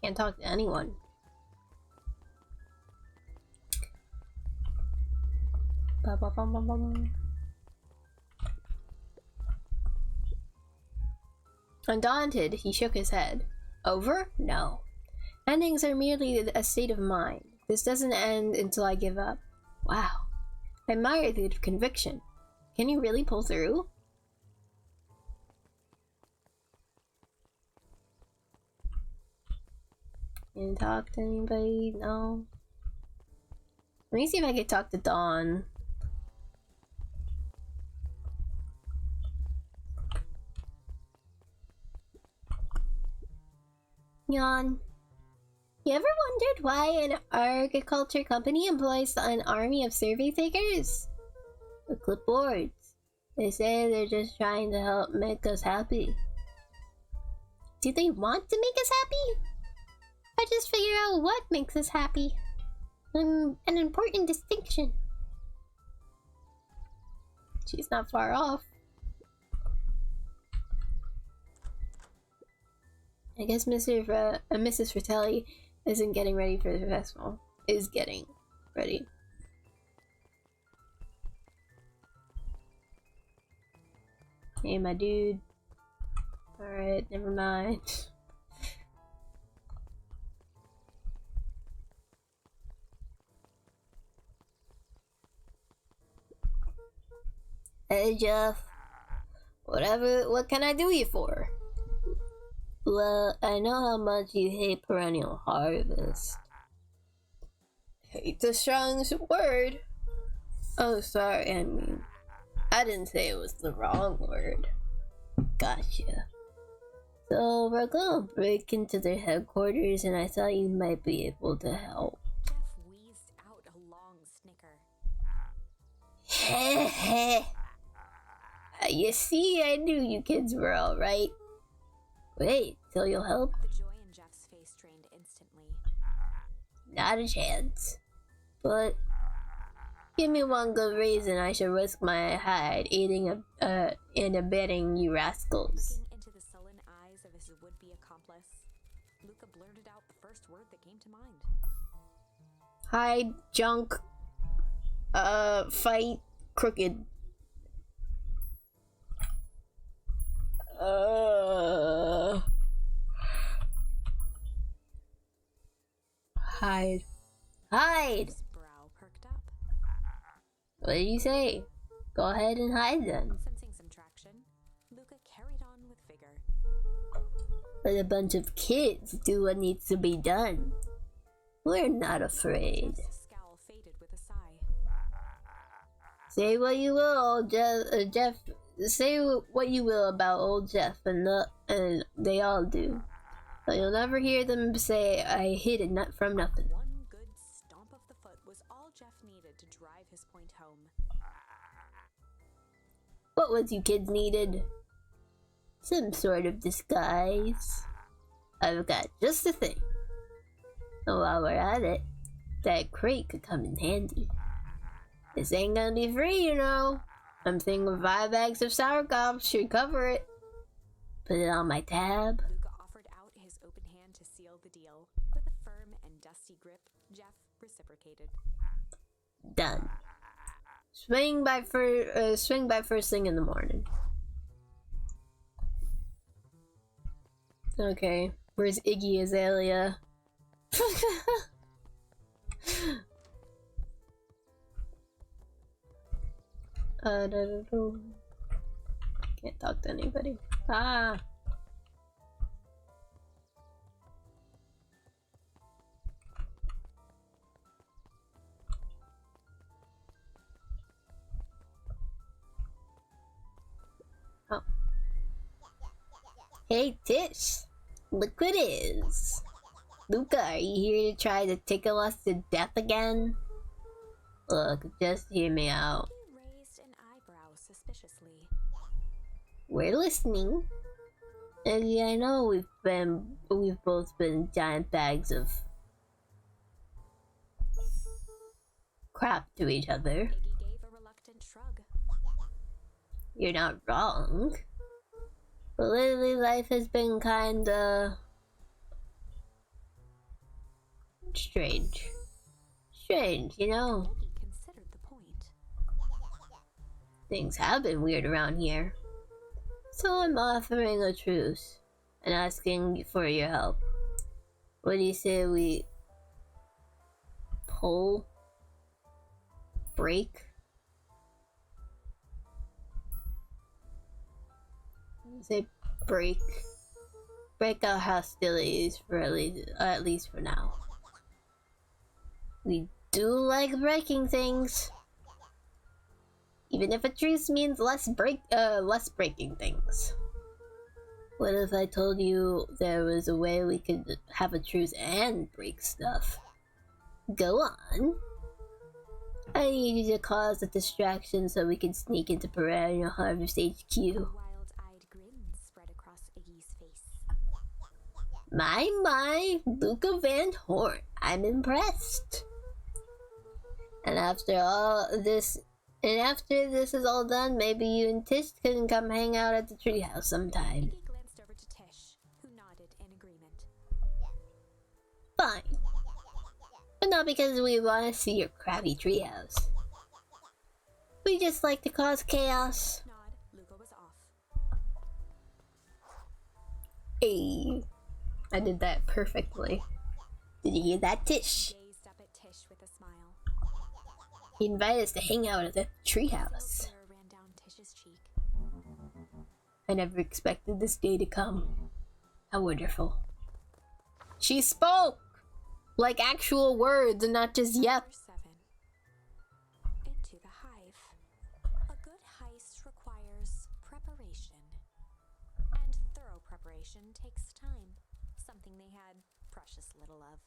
Can't talk to anyone. Ba ba bum bum bum. Undaunted, he shook his head. Over? No. Endings are merely a state of mind. This doesn't end until I give up. Wow. I admire the conviction. Can you really pull through? Can you talk to anybody? No. Let me see if I can talk to Dawn. Yawn. You ever wondered why an agriculture company employs an army of survey takers? The clipboards. They say they're just trying to help make us happy. Do they want to make us happy? Or just figure out what makes us happy? An important distinction. She's not far off. I guess Mrs. Fratelli isn't getting ready for the festival. Is getting ready. Hey, my dude. Alright, never mind. Hey, Jeff. What can I do you for? Well, I know how much you hate Perennial Harvest. Hate's a strong word. Oh, sorry, I didn't say it was the wrong word. Gotcha. So, we're gonna break into their headquarters, and I thought you might be able to help. Jeff wheezed out a long snicker. Heh heh. You see, I knew you kids were alright. Wait, till you'll help? The joy in Jeff's face drained instantly. Not a chance. But give me one good reason I should risk my hide aiding and abetting you rascals. Looking into the sullen eyes of his would-be accomplice, Luca blurted out the first word that came to mind. Hide, junk, fight, crooked. Hide. Hide! His brow perked up. What do you say? Go ahead and hide then. Sensing some traction, Luca carried on with vigor. Let a bunch of kids do what needs to be done. We're not afraid. Jeff's scowl faded with a sigh. Say what you will, old Jeff. Say what you will about old Jeff, and they all do. But you'll never hear them say I hid it not from nothing. One good stomp of the foot was all Jeff needed to drive his point home. What was you kids needed? Some sort of disguise. I've got just the thing. And while we're at it, that crate could come in handy. This ain't gonna be free, you know. I'm thinking 5 bags of sauerkraut should cover it. Put it on my tab. Luca offered out his open hand to seal the deal. With a firm and dusty grip, Jeff reciprocated. Done. Swing by first thing in the morning. Okay, where's Iggy Azalea? Can't talk to anybody. Ah. Oh. Hey Tish, look what is. Luca, are you here to try to tickle us to death again? Look, just hear me out. He raised an eyebrow suspiciously. We're listening. And yeah, I know we've both been giant bags of crap to each other. Iggy gave a reluctant shrug. You're not wrong. But lately life has been kinda strange. Strange, you know? Iggy considered the point. Things have been weird around here. So I'm offering a truce and asking for your help. What do you say we pull? Break? Say break. Break our hostilities for at least for now. We do like breaking things. Even if a truce means less breaking things. What if I told you there was a way we could have a truce and break stuff? Go on. I need you to cause a distraction so we can sneak into Perennial Harvest HQ. A wild-eyed grin spread across Iggy's face. My, Luca Van Horn. I'm impressed. And after this is all done, maybe you and Tish can come hang out at the treehouse sometime. Iggy glanced over to Tish, who nodded in agreement. Fine. But not because we want to see your crabby treehouse. We just like to cause chaos. Nod, Luca was off. Hey. I did that perfectly. Did you hear that, Tish? Gazed up at Tish with a smile. He invited us to hang out at the treehouse. Tear ran down Tish's cheek. I never expected this day to come. How wonderful. She spoke! Like actual words and not just yep. Number 7. Into the hive. A good heist requires preparation. And thorough preparation takes time. Something they had precious little of.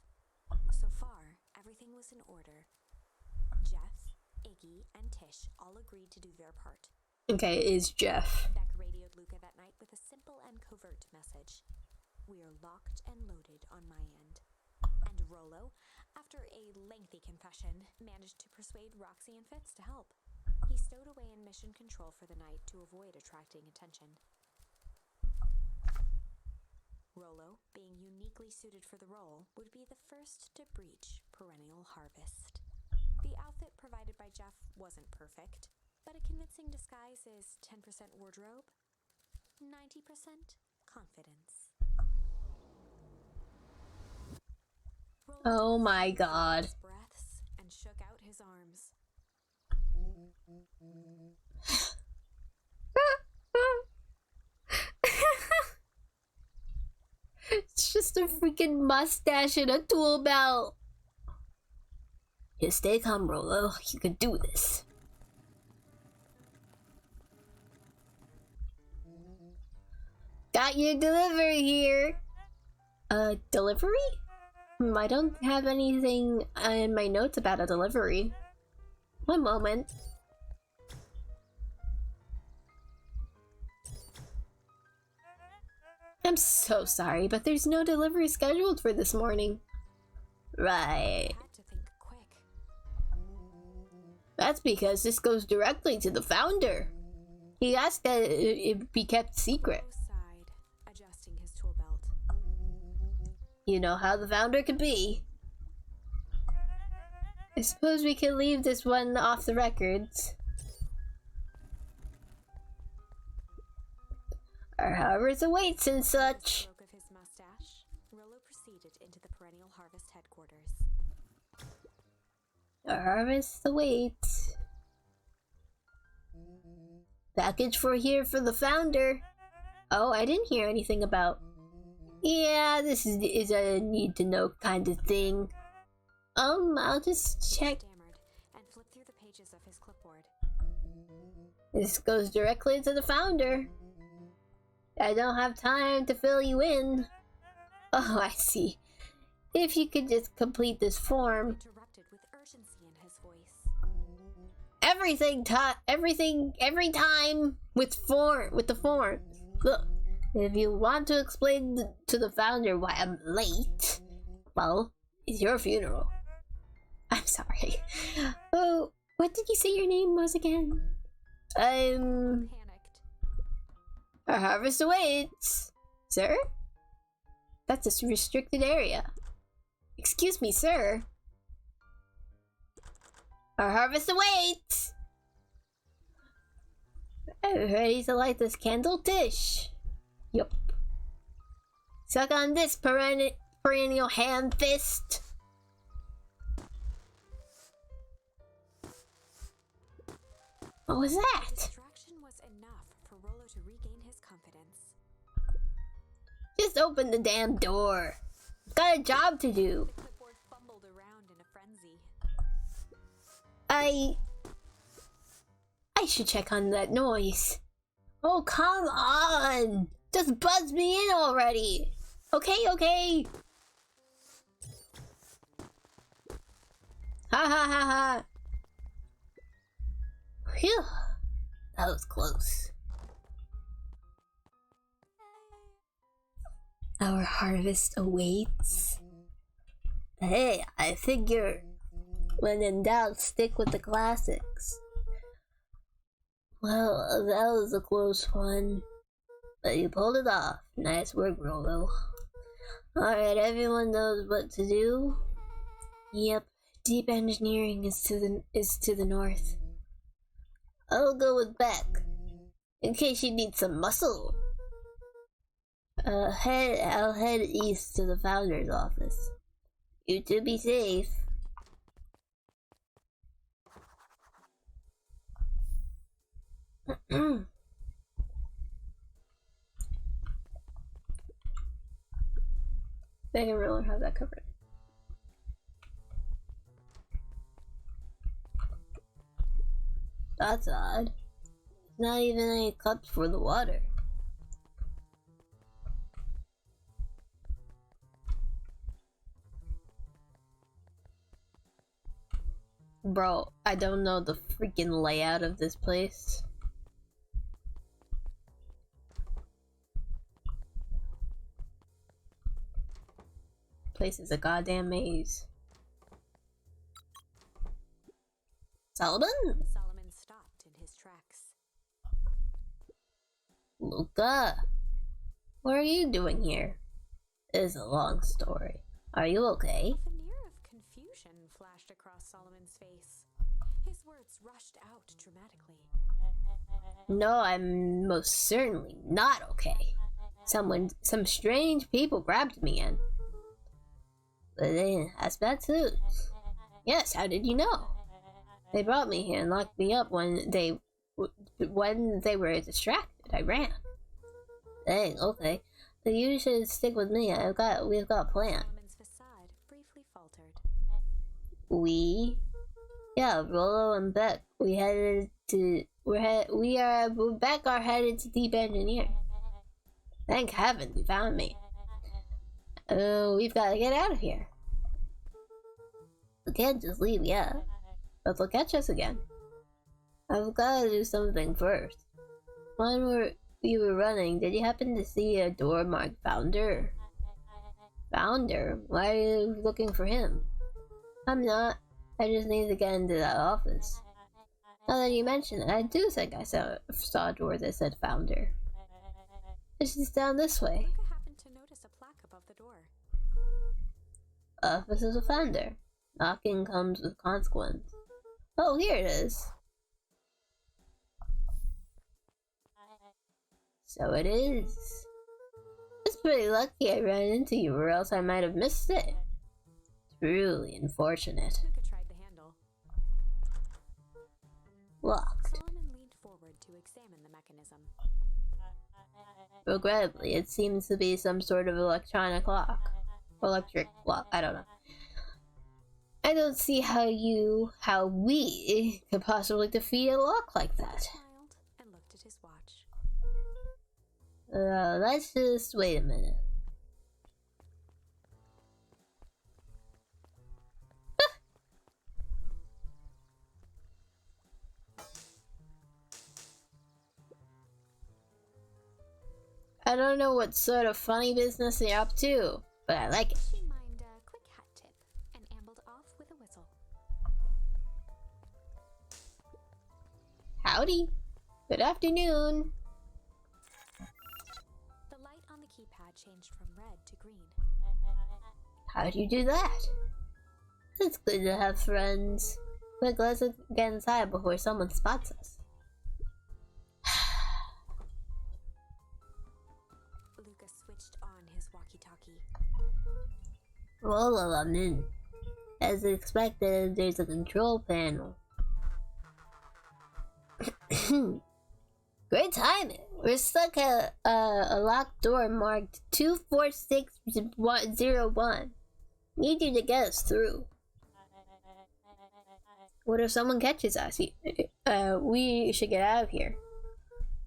So far, everything was in order. Jeff, Iggy, and Tish all agreed to do their part. Okay, is Jeff. Beck radioed Luca that night with a simple and covert message. We are locked and loaded on my end. And Rollo, after a lengthy confession, managed to persuade Roxy and Fitz to help. He stowed away in mission control for the night to avoid attracting attention. Rollo, being uniquely suited for the role, would be the first to breach Perennial Harvest. The outfit provided by Jeff wasn't perfect, but a convincing disguise is 10% wardrobe, 90% confidence. Oh my god. His breaths and shook out his arms. It's just a freaking mustache and a tool belt. Just stay calm, Rollo. You can do this. Got your delivery here. Delivery? I don't have anything in my notes about a delivery. One moment. I'm so sorry, but there's no delivery scheduled for this morning. Right. Had to think quick. That's because this goes directly to the founder. He asked that it be kept secret. Rollo sighed, adjusting his tool belt. You know how the founder could be. I suppose we can leave this one off the records. Our harvest awaits and such. Stroke of his mustache, Rollo proceeded into the Perennial Harvest headquarters. Our harvest awaits. Package for the founder. Oh, I didn't hear anything about. Yeah, this is a need to know kind of thing. I'll just check. Stammered and flipped through the pages of his clipboard. This goes directly to the founder. I don't have time to fill you in. Oh, I see. If you could just complete this form. Interrupted with urgency in his voice. Every time with the forms. Look, if you want to explain to the founder why I'm late, well, it's your funeral. I'm sorry. Oh, what did you say your name was again? Panicked. Our harvest awaits. Sir? That's a restricted area. Excuse me, sir. Our harvest awaits! Ready to light this candle, Tish? Yup. Suck on this, perennial hand fist. What was that? Distraction was enough for Rollo to regain his confidence. Just open the damn door. I've got a job to do. The clipboard fumbled around in a frenzy. I should check on that noise. Oh, come on! Just buzz me in already! Okay. Ha ha ha ha! Phew! That was close. Our harvest awaits. Hey, I figure when in doubt, stick with the classics. Well, that was a close one. But you pulled it off. Nice work, Rollo. Alright, everyone knows what to do? Yep, deep engineering is to the north. I'll go with Beck, in case you need some muscle. I'll head east to the founder's office. You two be safe. They can really have that covered. That's odd. Not even any cups for the water. Bro, I don't know the freaking layout of this place. place is a goddamn maze. Solomon? Solomon stopped in his tracks. Luca, what are you doing here? It is a long story. Are you okay? A veneer of confusion flashed across Solomon's face. His words rushed out dramatically. No, I'm most certainly not okay. Some strange people grabbed me in. But they didn't have bad suits. Yes, how did you know? They brought me here and locked me up when they were distracted. I ran. Dang, okay. But you should stick with me. We've got a plan. Solomon's facade briefly faltered. Yeah, Rolo and Beck. Beck are headed to Deep Engineer. Thank heaven you found me. We've got to get out of here. We can't just leave yet. But they'll catch us again. I've got to do something first. When you were running, did you happen to see a door marked Founder? Founder? Why are you looking for him? I'm not. I just need to get into that office. Now that you mention it, I do think I saw a door that said Founder. It's just down this way. Luca happened to notice a plaque above the door. Office of the Founder. Knocking comes with consequence. Oh, here it is. So it is. It's pretty lucky I ran into you, or else I might have missed it. Truly unfortunate. Luca tried the handle. Locked. Solomon leaned forward to examine the mechanism. Regrettably, it seems to be some sort of electronic lock. Electric lock, I don't know. I don't see how we could possibly defeat a lock like that. He smiled and looked at his watch. Let's just wait a minute. I don't know what sort of funny business you're up to, but I like it. She mined a quick hat tip and ambled off with a whistle. Howdy. Good afternoon. The light on the keypad changed from red to green. How do you do that? It's good to have friends. Quick, let's get inside before someone spots us. Luca switched on his walkie-talkie. Well, I'm in. As expected, there's a control panel. Great timing. We're stuck at a locked door marked 24601. Need you to get us through. What if someone catches us? We should get out of here.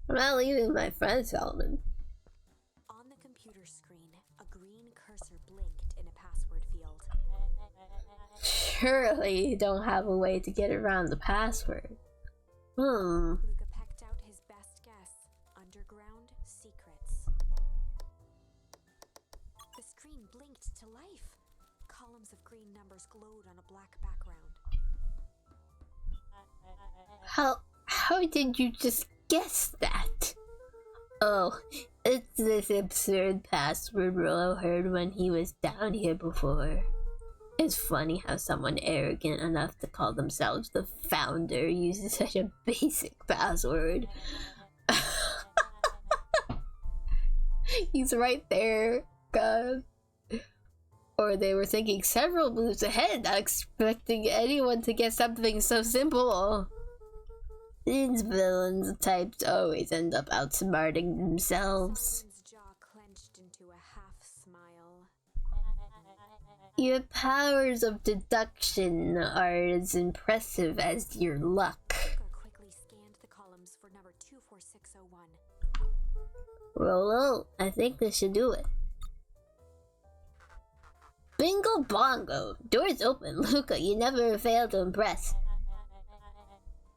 I'm not leaving my friend Solomon. On the computer screen, a green cursor blinked in a password field. Surely you don't have a way to get around the password. Luca pecked out his best guess. Underground secrets. The screen blinked to life. Columns of green numbers glowed on a black background. How did you just guess that? Oh, it's this absurd password Rollo heard when he was down here before. It's funny how someone arrogant enough to call themselves the Founder uses such a basic password. He's right there, God. Or they were thinking several moves ahead, not expecting anyone to get something so simple. These villains types always end up outsmarting themselves. Solomon's jaw clenched into a half smile. Your powers of deduction are as impressive as your luck. Luca quickly scanned the columns for number 24601. Rollo, I think this should do it. Bingo bongo! Doors open. Luca, you never fail to impress.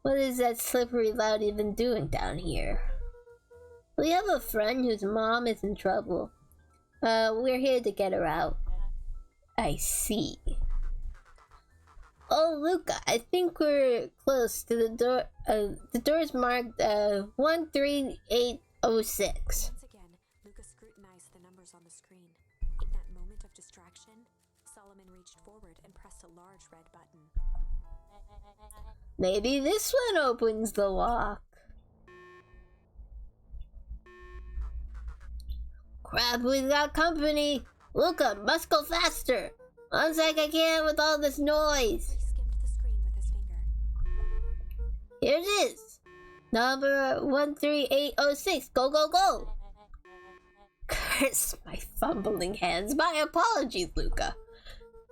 What is that slippery loud even doing down here? We have a friend whose mom is in trouble. We're here to get her out. I see. Oh, Luca, I think we're close to the door. The door's marked 13806. Once again, Luca scrutinized the numbers on the screen. In that moment of distraction, Solomon reached forward and pressed a large red button. Maybe this one opens the lock. Crap, we've got company. Luca, must go faster. One sec, I can't with all this noise. He skimmed the screen with his finger. Here it is. Number 13806. Go, go, go. Curse my fumbling hands. My apologies, Luca.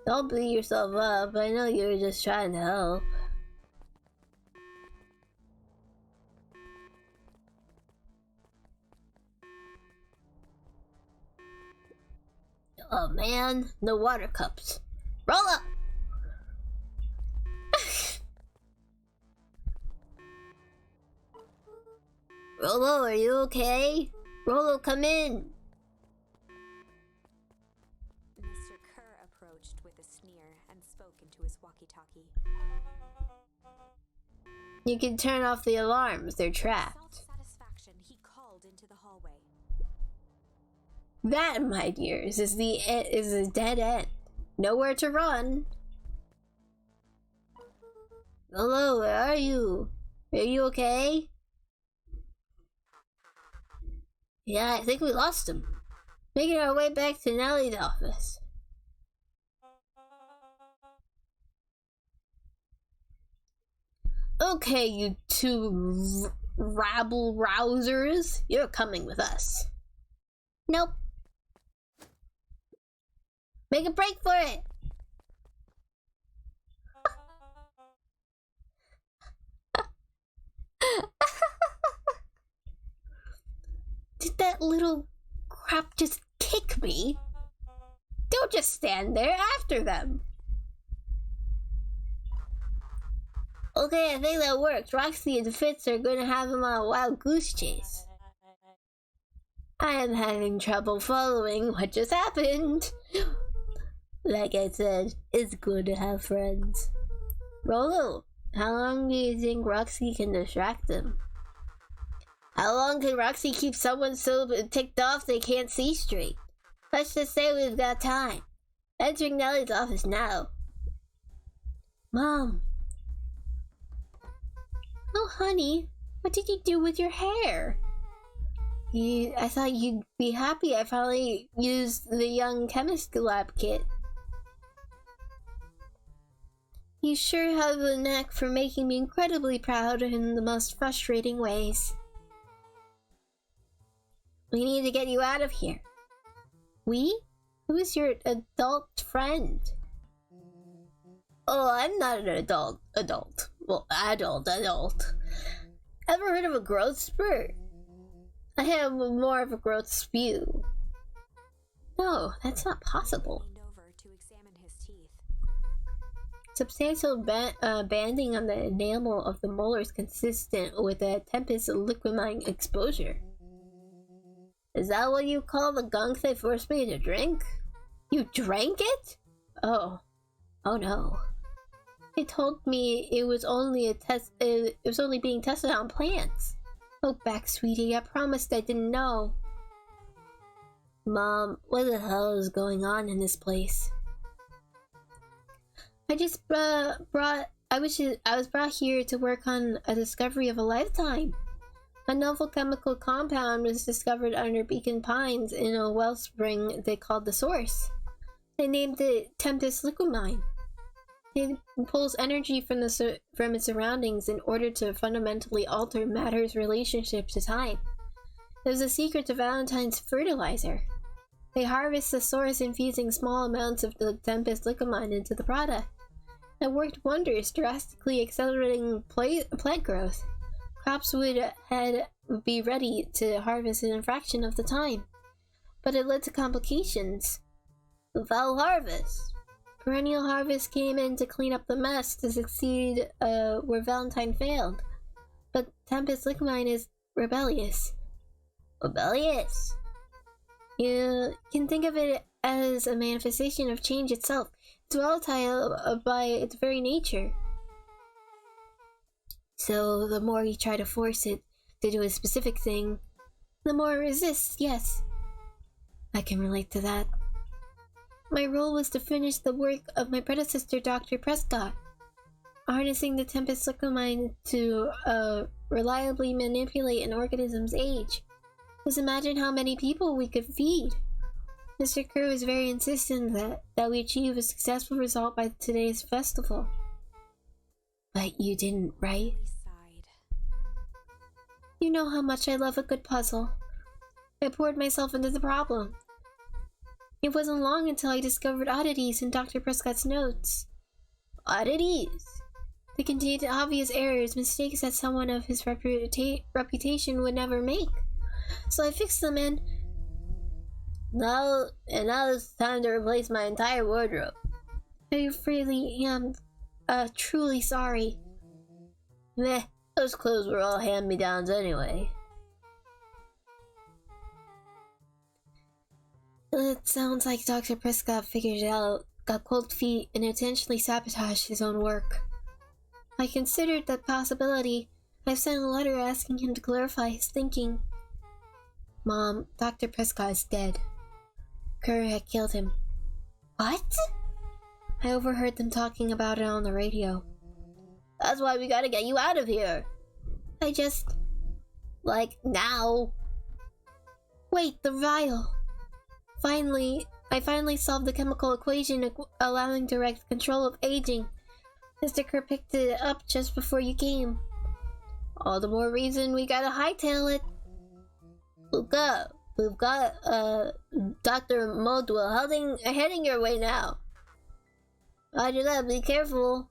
Don't beat yourself up. I know you were just trying to help. Oh man, no water cups. Roll up! Rolo, are you okay? Rolo, come in! Mr. Kerr approached with a sneer and spoke into his walkie-talkie. You can turn off the alarms, they're trapped. Self-satisfaction, he called into the hallway. That, my dears, is a dead end. Nowhere to run. Hello, where are you? Are you okay? Yeah, I think we lost him. Making our way back to Nellie's office. Okay, you two rabble-rousers. You're coming with us. Nope. Make a break for it! Did that little crap just kick me? Don't just stand there after them. Okay, I think that works. Roxy and Fitz are gonna have him on a wild goose chase. I am having trouble following what just happened. Like I said, it's good to have friends. Rolo, how long do you think Roxy can distract them? How long can Roxy keep someone so ticked off they can't see straight? Let's just say we've got time. Entering Nellie's office now. Mom. Oh, honey, what did you do with your hair? I thought you'd be happy I finally used the Young Chemist Lab kit. You sure have a knack for making me incredibly proud in the most frustrating ways. We need to get you out of here. We? Who is your adult friend? Oh, I'm not an adult. Well, adult. Ever heard of a growth spurt? I have more of a growth spew. No, that's not possible. Leaned over to examine his teeth. Substantial banding on the enamel of the molars consistent with a Tempest liquamine exposure. Is that what you call the gunk they forced me to drink? You drank it? Oh no. They told me it was only a test. It was only being tested on plants. Look back, sweetie. I promised I didn't know. Mom, what the hell is going on in this place? I just I was brought here to work on a discovery of a lifetime. A novel chemical compound was discovered under Beacon Pines in a wellspring they called the Source. They named it Tempest Liquamine. It pulls energy from its surroundings in order to fundamentally alter matter's relationship to time. It was a secret to Valentine's fertilizer. They harvest the source infusing small amounts of the Tempest Liquamine into the product. It worked wonders, drastically accelerating plant growth. Crops would be ready to harvest in a fraction of the time. But it led to complications. The foul harvest. Perennial Harvest came in to clean up the mess to succeed where Valentine failed. But Tempest Liquamine is rebellious. Rebellious? You can think of it as a manifestation of change itself. It's volatile by its very nature. So the more you try to force it to do a specific thing, the more it resists, yes. I can relate to that. My role was to finish the work of my predecessor, Dr. Prescott, harnessing the Tempest Liquimine to reliably manipulate an organism's age. Just imagine how many people we could feed. Mr. Kerr was very insistent that we achieve a successful result by today's festival. But you didn't, right? You know how much I love a good puzzle. I poured myself into the problem. It wasn't long until I discovered oddities in Dr. Prescott's notes. Oddities? They contained obvious errors, mistakes that someone of his reputation would never make. So I fixed them and now it's time to replace my entire wardrobe. I really am truly sorry. Meh, those clothes were all hand-me-downs anyway. It sounds like Dr. Prescott figured it out, got cold feet, and intentionally sabotaged his own work. I considered that possibility. I've sent a letter asking him to clarify his thinking. Mom, Dr. Prescott is dead. Kerr had killed him. What? I overheard them talking about it on the radio. That's why we gotta get you out of here. Like, now. Wait, the vial. I finally solved the chemical equation allowing direct control of aging. Mr. Kerr picked it up just before you came. All the more reason we gotta hightail it. Luca, we've got, Dr. Modwell heading your way now. Roger that, be careful.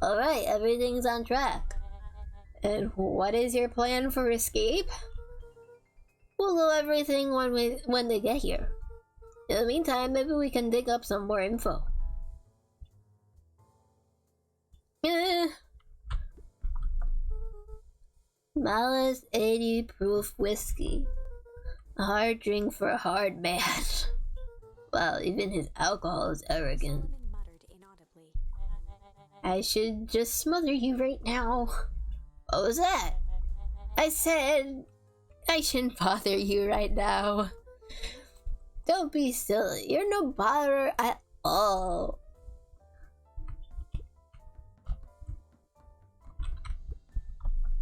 Alright, everything's on track. And what is your plan for escape? We'll know everything when they get here. In the meantime, maybe we can dig up some more info. Malice 80 proof whiskey. A hard drink for a hard man. Wow, even his alcohol is arrogant. I should just smother you right now. What was that? I said I shouldn't bother you right now. Don't be silly. You're no bother at all.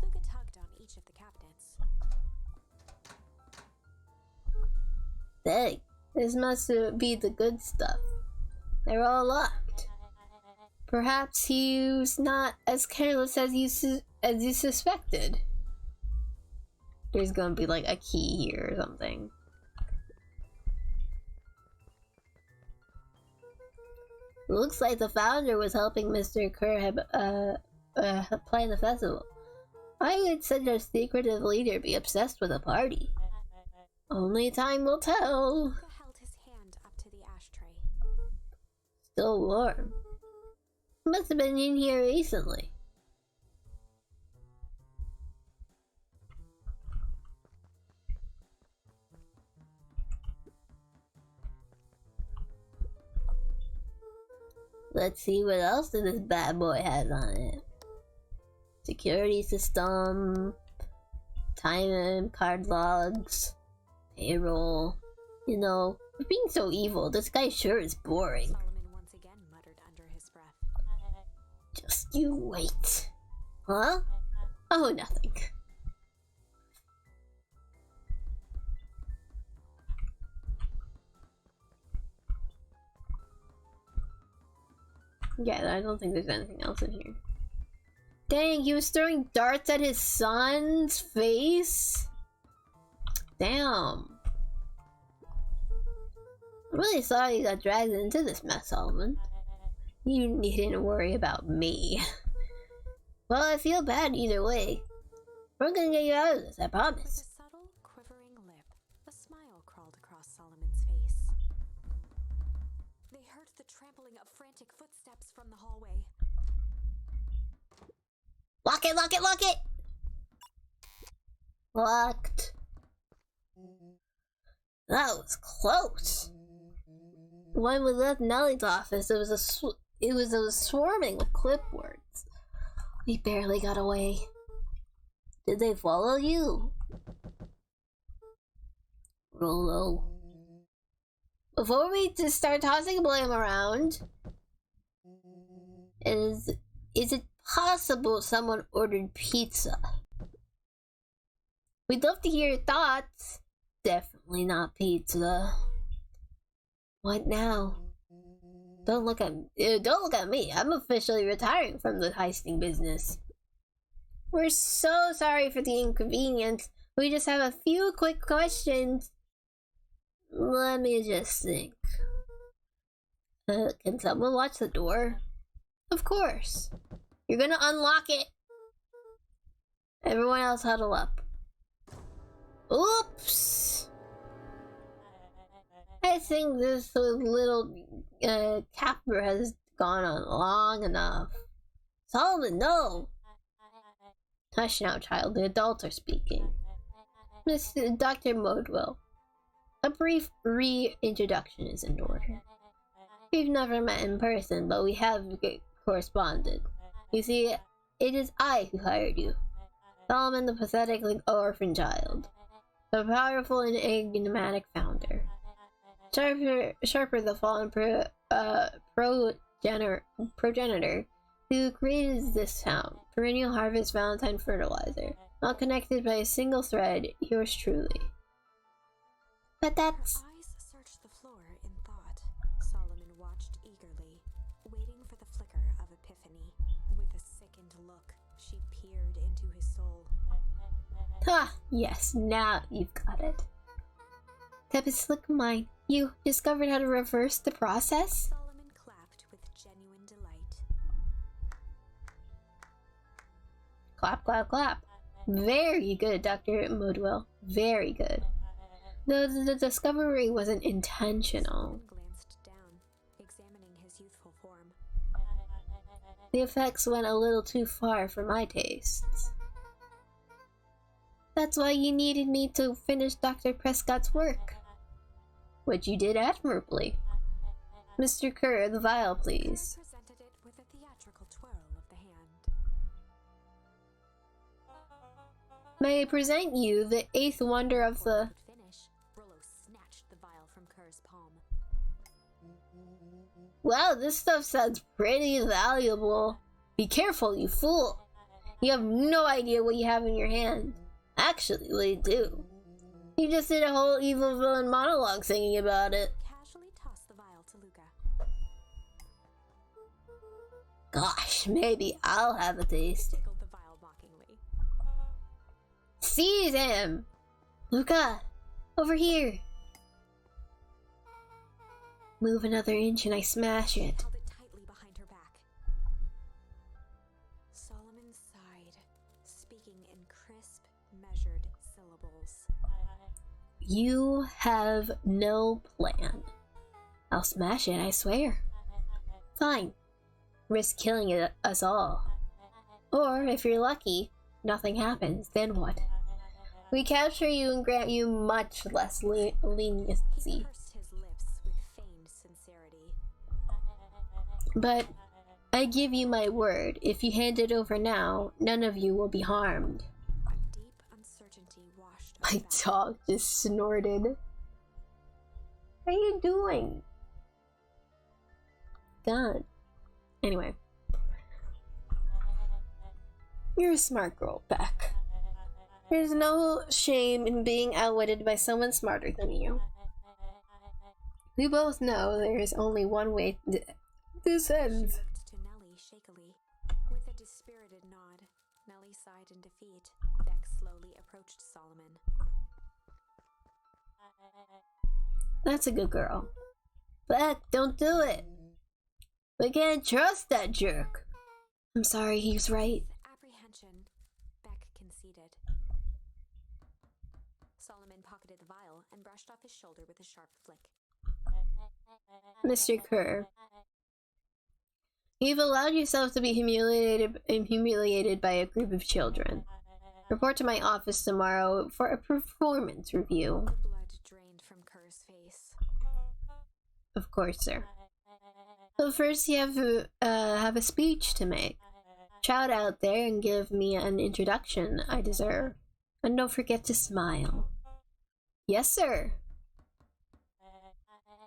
Luca tugged on each of the cabinets. Dang, this must be the good stuff. They're all locked. Perhaps he's not as careless as you suspected. There's gonna be like a key here or something. Looks like the founder was helping Mr. Kerr plan the festival. Why would such a secretive leader be obsessed with a party? Only time will tell. Luca held his hand up to the ashtray. Still warm. Must have been in here recently. Let's see what else this bad boy has on it. Security system, time card logs, payroll. You know, for being so evil, this guy sure is boring. Solomon once again muttered under his breath. Just you wait. Huh? Oh, nothing. Yeah, I don't think there's anything else in here. Dang, he was throwing darts at his son's face? Damn. I'm really sorry you got dragged into this mess, Solomon. You needn't worry about me. Well, I feel bad either way. We're gonna get you out of this, I With promise. a subtle, quivering lip, a smile crawled across Solomon's face. They heard the trampling of frantic footsteps from the hallway. Lock it, lock it, lock it! Locked. That was close. When we left Nellie's office, it was swarming with clipboards. We barely got away. Did they follow you? Rolo. Before we just start tossing blame around, is it possible someone ordered pizza? We'd love to hear your thoughts. Definitely not pizza. What now? Don't look at me. I'm officially retiring from the heisting business. We're so sorry for the inconvenience. We just have a few quick questions. Let me just think. Can someone watch the door? Of course. You're gonna unlock it. Everyone else huddle up. Oops! I think this little capper has gone on long enough. Solomon, no! Hush now, child. The adults are speaking. Dr. Modwell. A brief reintroduction is in order. We've never met in person, but we have corresponded. You see, it is I who hired you. Solomon, the pathetic orphan child. The powerful and enigmatic founder. Sharper the fallen progenitor who created this town. Perennial harvest Valentine fertilizer. Not connected by a single thread, yours truly. But that's... Her eyes searched the floor in thought. Solomon watched eagerly, waiting for the flicker of epiphany. With a sickened look, she peered into his soul. Ah, yes, now you've got it. That is slick mind. You discovered how to reverse the process? Solomon clapped with genuine delight. Clap, clap, clap. Very good, Dr. Modwell. Very good. The discovery wasn't intentional. Glanced down, examining his youthful form. The effects went a little too far for my tastes. That's why you needed me to finish Dr. Prescott's work. Which you did admirably. Mr. Kerr, the vial, please. Presented it with a theatrical twirl of the hand. May I present you the eighth wonder of the... Snatched the vial from Kerr's palm. Wow, this stuff sounds pretty valuable. Be careful, you fool. You have no idea what you have in your hand. Actually, we do. You just did a whole evil villain monologue singing about it. Casually tossed the vial to Luca. Gosh, maybe I'll have a taste. Tickled the vial mockingly. Seize him! Luca, over here. Move another inch and I smash it. Held it tightly behind her back. Solomon sighed, speaking in crisp, measured syllables. You have no plan. I'll smash it, I swear. Fine. Risk killing us all. Or, if you're lucky, nothing happens, then what? We capture you and grant you much less leniency. He pursed his lips with feigned sincerity. But I give you my word, if you hand it over now, none of you will be harmed. A deep uncertainty washed over My that. dog just snorted. What are you doing? God. Anyway. You're a smart girl, Beck. There's no shame in being outwitted by someone smarter than you. We both know there is only one way this ends. She looked to Nellie shakily. With a dispirited nod, Nellie sighed in defeat. Beck slowly approached Solomon. That's a good girl. Beck, don't do it. We can't trust that jerk. I'm sorry, he was right. With apprehension, Beck conceded. Solomon pocketed the vial and brushed off his shoulder with a sharp flick. Mr. Kerr, you've allowed yourself to be humiliated by a group of children. Report to my office tomorrow for a performance review. The blood drained from Kerr's Of course, sir. But first you have a speech to make. Shout out there and give me an introduction I deserve. And don't forget to smile. Yes, sir.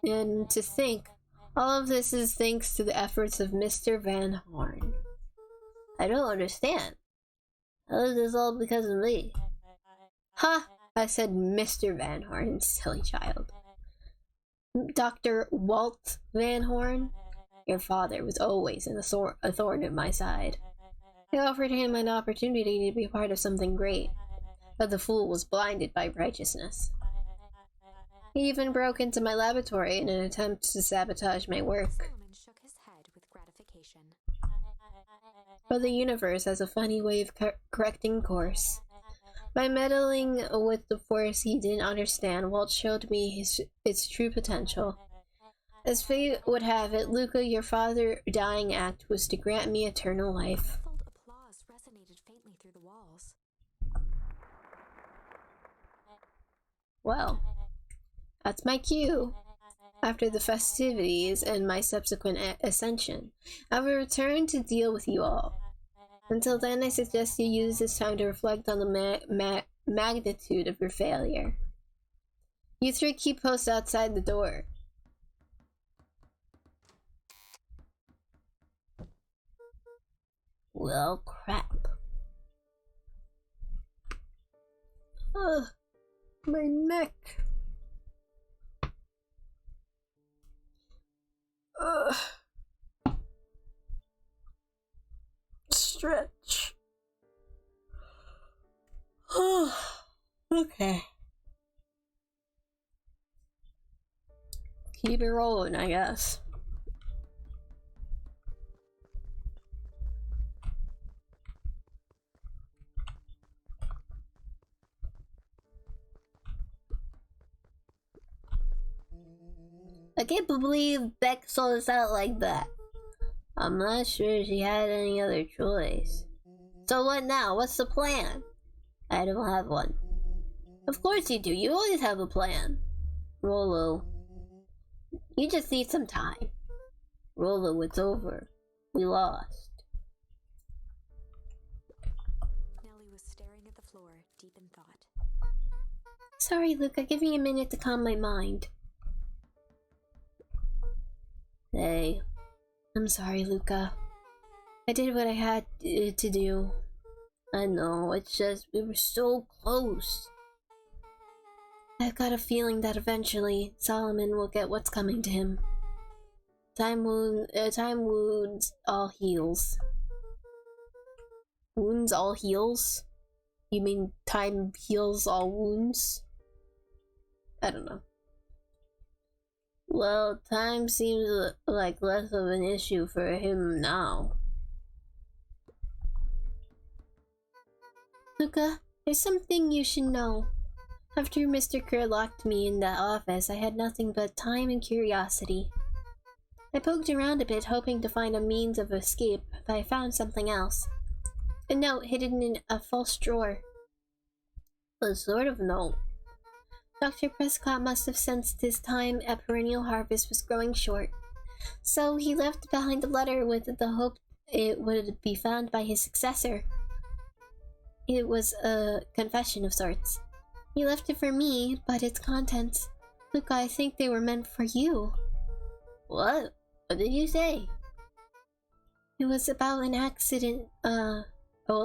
And to think, all of this is thanks to the efforts of Mr. Van Horn. I don't understand. How is this all because of me? Ha! I said Mr. Van Horn, silly child. Dr. Walt Van Horn? Your father was always a thorn in my side. I offered him an opportunity to be part of something great, but the fool was blinded by righteousness. He even broke into my laboratory in an attempt to sabotage my work. Solomon shook his head with gratification. But the universe has a funny way of correcting course. By meddling with the force he didn't understand, Walt showed me its true potential. As fate would have it, Luca, your father's dying act was to grant me eternal life. Muffled applause resonated faintly through the walls. Well, that's my cue. After the festivities and my subsequent ascension, I will return to deal with you all. Until then, I suggest you use this time to reflect on the magnitude of your failure. You three keep post outside the door. Well, crap. Ugh, my neck. Ugh. Stretch. Okay. Keep it rolling, I guess. I can't believe Beck sold us out like that. I'm not sure she had any other choice. So what now? What's the plan? I don't have one. Of course you do. You always have a plan. Rolo. You just need some time. Rolo, it's over. We lost. Nellie was staring at the floor, deep in thought. Sorry, Luca. Give me a minute to calm my mind. Hey. I'm sorry, Luca. I did what I had to do. I know, it's just, we were so close. I've got a feeling that eventually Solomon will get what's coming to him. Time wounds all heals. Wounds all heals? You mean time heals all wounds? I don't know. Well, time seems like less of an issue for him now. Luca, there's something you should know. After Mr. Kerr locked me in that office, I had nothing but time and curiosity. I poked around a bit, hoping to find a means of escape, but I found something else. A note hidden in a false drawer. A sort of note. Dr. Prescott must have sensed his time at Perennial Harvest was growing short, so he left behind a letter with the hope it would be found by his successor. It was a confession of sorts. He left it for me, but its contents, Luca, I think they were meant for you. What? What did you say? It was about an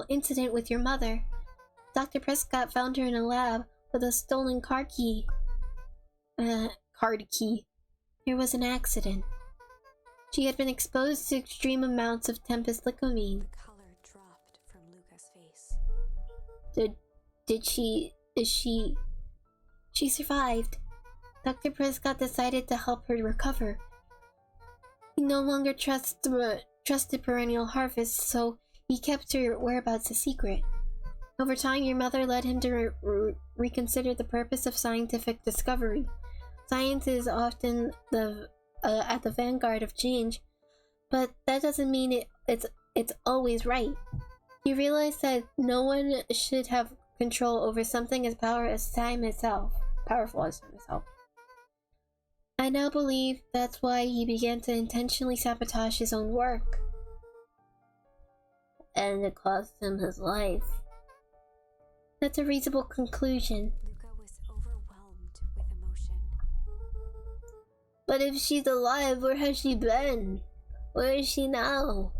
incident with your mother. Dr. Prescott found her in a lab with a stolen card key. There was an accident. She had been exposed to extreme amounts of Tempest Lycomine. The color dropped from Luca's face. She survived. Dr. Prescott decided to help her recover. He no longer trusted Perennial Harvest, so he kept her whereabouts a secret. Over time, your mother led him to reconsider the purpose of scientific discovery. Science is often at the vanguard of change, but that doesn't mean it's always right. He realized that no one should have control over something as powerful as time itself. I I now believe that's why he began to intentionally sabotage his own work. And it cost him his life. That's a reasonable conclusion. Luca was overwhelmed with emotion. But if she's alive, where has she been? Where is she now?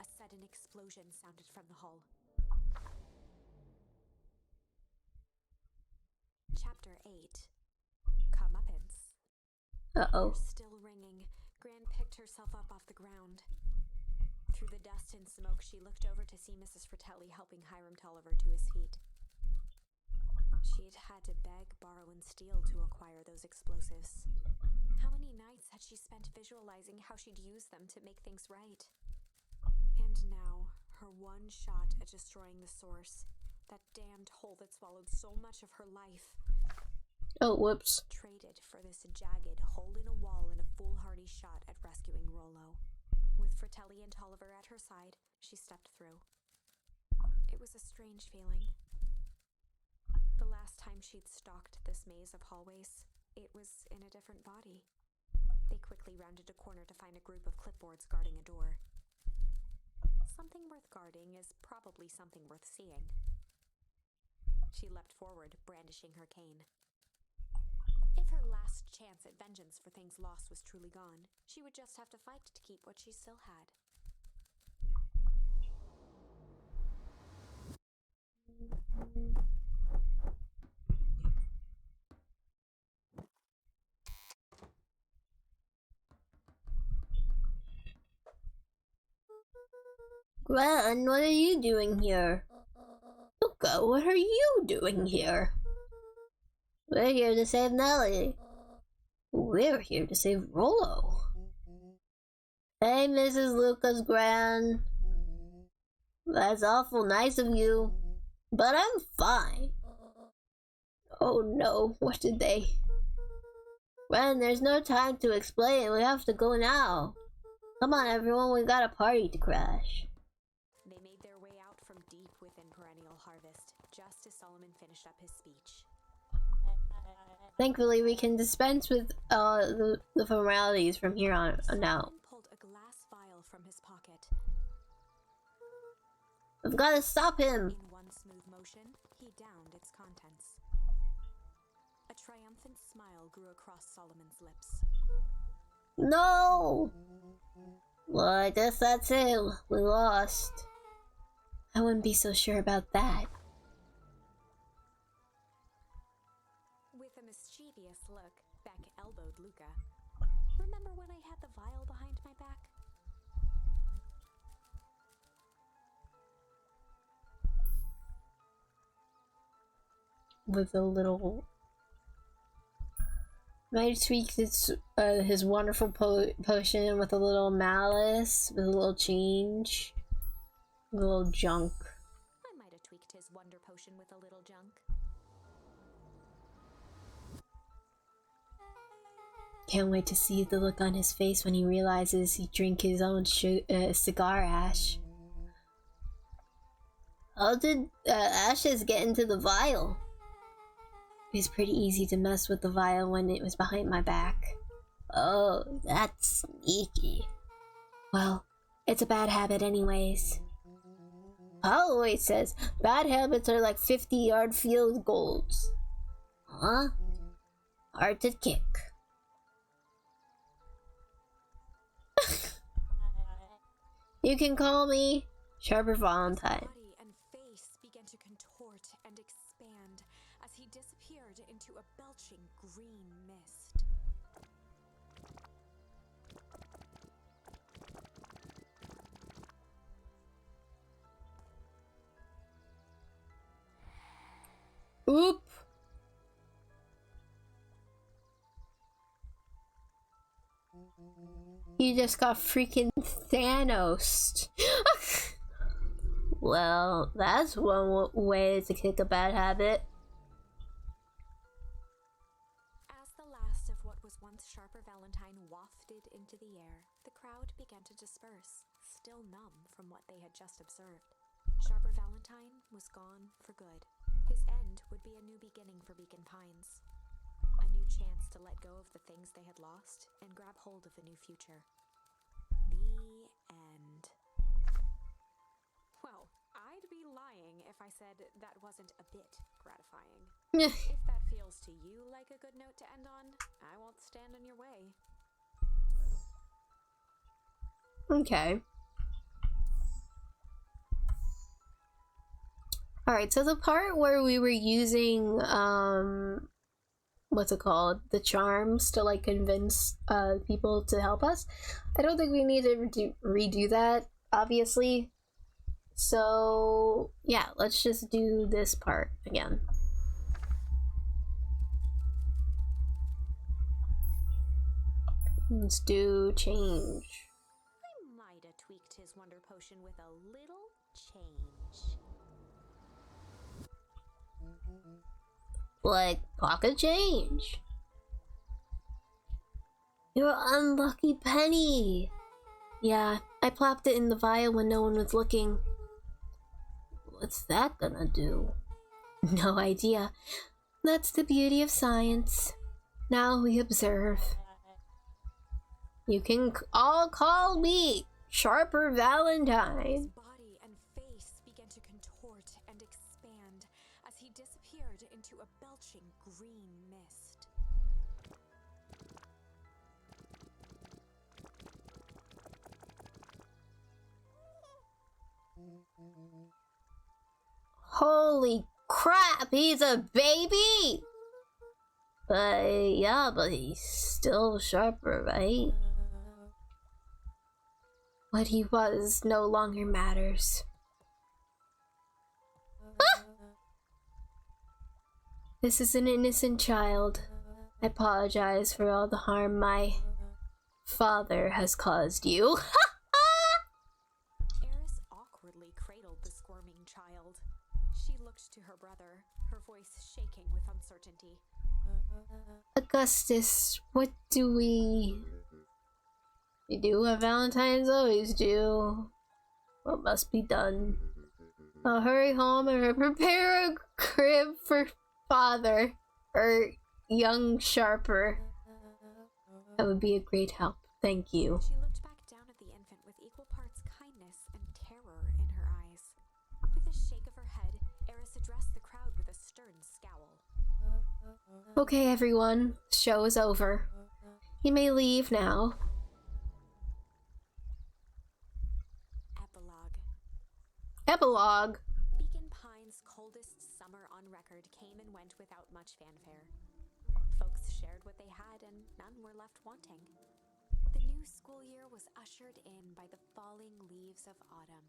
A sudden explosion sounded from the hull. Chapter 8. Comeuppance. Uh-oh. Still ringing, Gran picked herself up off the ground. Through the dust and smoke, she looked over to see Mrs. Fratelli helping Hiram Tolliver to his feet. She'd had to beg, borrow, and steal to acquire those explosives. How many nights had she spent visualizing how she'd use them to make things right? And now, her one shot at destroying the source, that damned hole that swallowed so much of her life, Oh, whoops. traded for this jagged hole in a wall and a foolhardy shot at rescuing Rollo. With Fratelli and Tolliver at her side, she stepped through. It was a strange feeling. The last time she'd stalked this maze of hallways, it was in a different body. They quickly rounded a corner to find a group of clipboards guarding a door. Something worth guarding is probably something worth seeing. She leapt forward, brandishing her cane. If her last chance at vengeance for things lost was truly gone, she would just have to fight to keep what she still had. Gran, what are you doing here? Luca, what are you doing here? We're here to save Nellie. We're here to save Rollo. Hey, Mrs. Lucas Gran. That's awful nice of you, but I'm fine. Oh no, what did they? Gran, there's no time to explain. We have to go now. Come on, everyone, we got a party to crash. They made their way out from deep within Perennial Harvest, just as Solomon finished up his speech. Thankfully, we can dispense with the formalities from here on out. Solomon pulled a glass vial from his pocket. I've got to stop him. In one smooth motion, he downed its contents. A triumphant smile grew across Solomon's lips. No! Well, I guess that's it. We lost. I wouldn't be so sure about that. With a mischievous look, Beck elbowed Luca. Remember when I had the vial behind my back? With a little... Might tweak his wonderful potion with a little malice, with a little change, with a little junk. I might have tweaked his wonder potion with a little junk. Can't wait to see the look on his face when he realizes he drank his own cigar ash. How did ashes get into the vial? It was pretty easy to mess with the vial when it was behind my back. Oh, that's sneaky. Well, it's a bad habit anyways. Holloway says bad habits are like 50-yard field goals. Huh? Hard to kick. You can call me Sharper Valentine. Body and face began to contort and expand as he disappeared into a belching green mist. Oop! You just got freaking Thanos. Well, that's one way to kick a bad habit. As the last of what was once Sharper Valentine wafted into the air, the crowd began to disperse, still numb from what they had just observed. Sharper Valentine was gone for good. His end would be a new beginning for Beacon Pines. A new chance to let go of the things they had lost and grab hold of a new future. The end. Well, I'd be lying if I said that wasn't a bit gratifying. If that feels to you like a good note to end on, I won't stand in your way. Okay. Alright, so the part where we were using, what's it called? The charms to, like, convince, people to help us. I don't think we need to redo that, obviously. So, yeah, let's just do this part again. Let's do change. I might have tweaked his wonder potion with a little change. Like, pocket change. Your unlucky penny! Yeah, I plopped it in the vial when no one was looking. What's that gonna do? No idea. That's the beauty of science. Now we observe. You can all call me Sharper Valentine. His body and face began to contort and expand as he disappeared into a belching green mist. Holy crap, he's a baby! But he's still Sharper, right? What he was no longer matters. Ah! This is an innocent child. I apologize for all the harm my father has caused you. Eris awkwardly cradled the squirming child. She looked to her brother, her voice shaking with uncertainty. Augustus, what do we do what Valentines always do? What must be done? I'll hurry home and prepare a crib for father, or young Sharper. That would be a great help. Thank you. She looked back down at the infant with equal parts kindness and terror in her eyes. With a shake of her head, Eris addressed the crowd with a stern scowl. Okay, everyone. Show is over. You may leave now. Epilogue. Epilogue. Beacon Pines' coldest summer on record came and went without much fanfare. Folks shared what they had and none were left wanting. The new school year was ushered in by the falling leaves of autumn.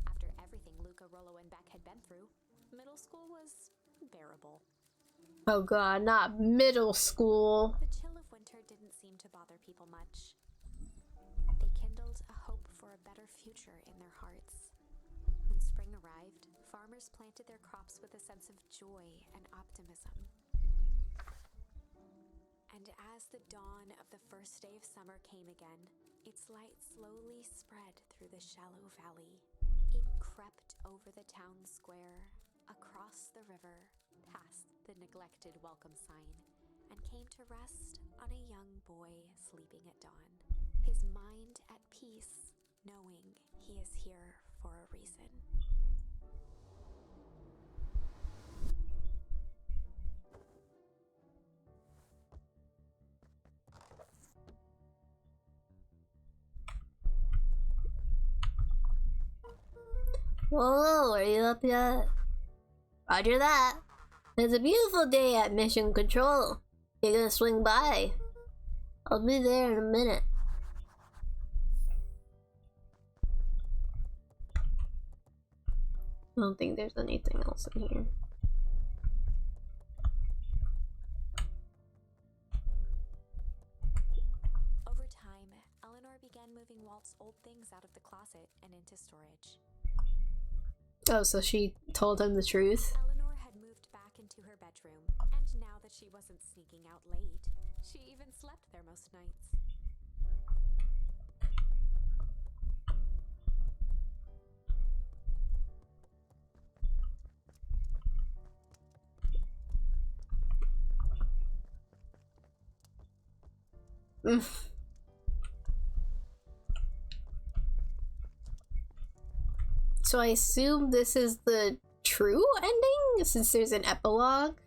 After everything Luca, Rollo, and Beck had been through, middle school was bearable. Oh god, not middle school. The chill of winter didn't seem to bother people much. They kindled a hope for a better future in their hearts. When spring arrived, farmers planted their crops with a sense of joy and optimism. And as the dawn of the first day of summer came again, its light slowly spread through the shallow valley. It crept over the town square, across the river, past the neglected welcome sign, and came to rest on a young boy sleeping at dawn, his mind at peace, knowing he is here for a reason. Whoa, are you up yet? Roger that. It's a beautiful day at Mission Control. You're gonna swing by. I'll be there in a minute. I don't think there's anything else in here. Over time, Eleanor began moving Walt's old things out of the closet and into storage. Oh, so she told him the truth? Eleanor had moved back into her bedroom, and now that she wasn't sneaking out late, she even slept there most nights. So I assume this is the true ending since there's an epilogue.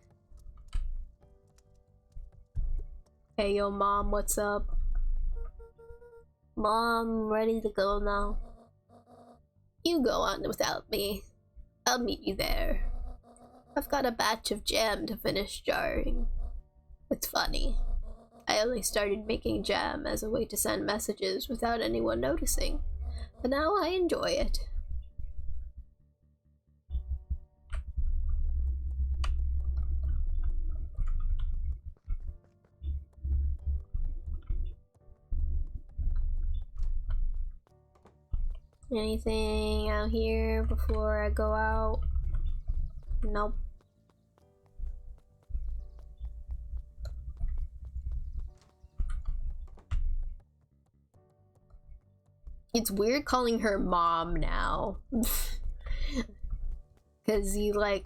Hey yo mom, what's up? Mom, ready to go now. You go on without me. I'll meet you there. I've got a batch of jam to finish jarring. It's funny. I only started making jam as a way to send messages without anyone noticing, but now I enjoy it. Anything out here before I go out? Nope. It's weird calling her mom now. Cause you like,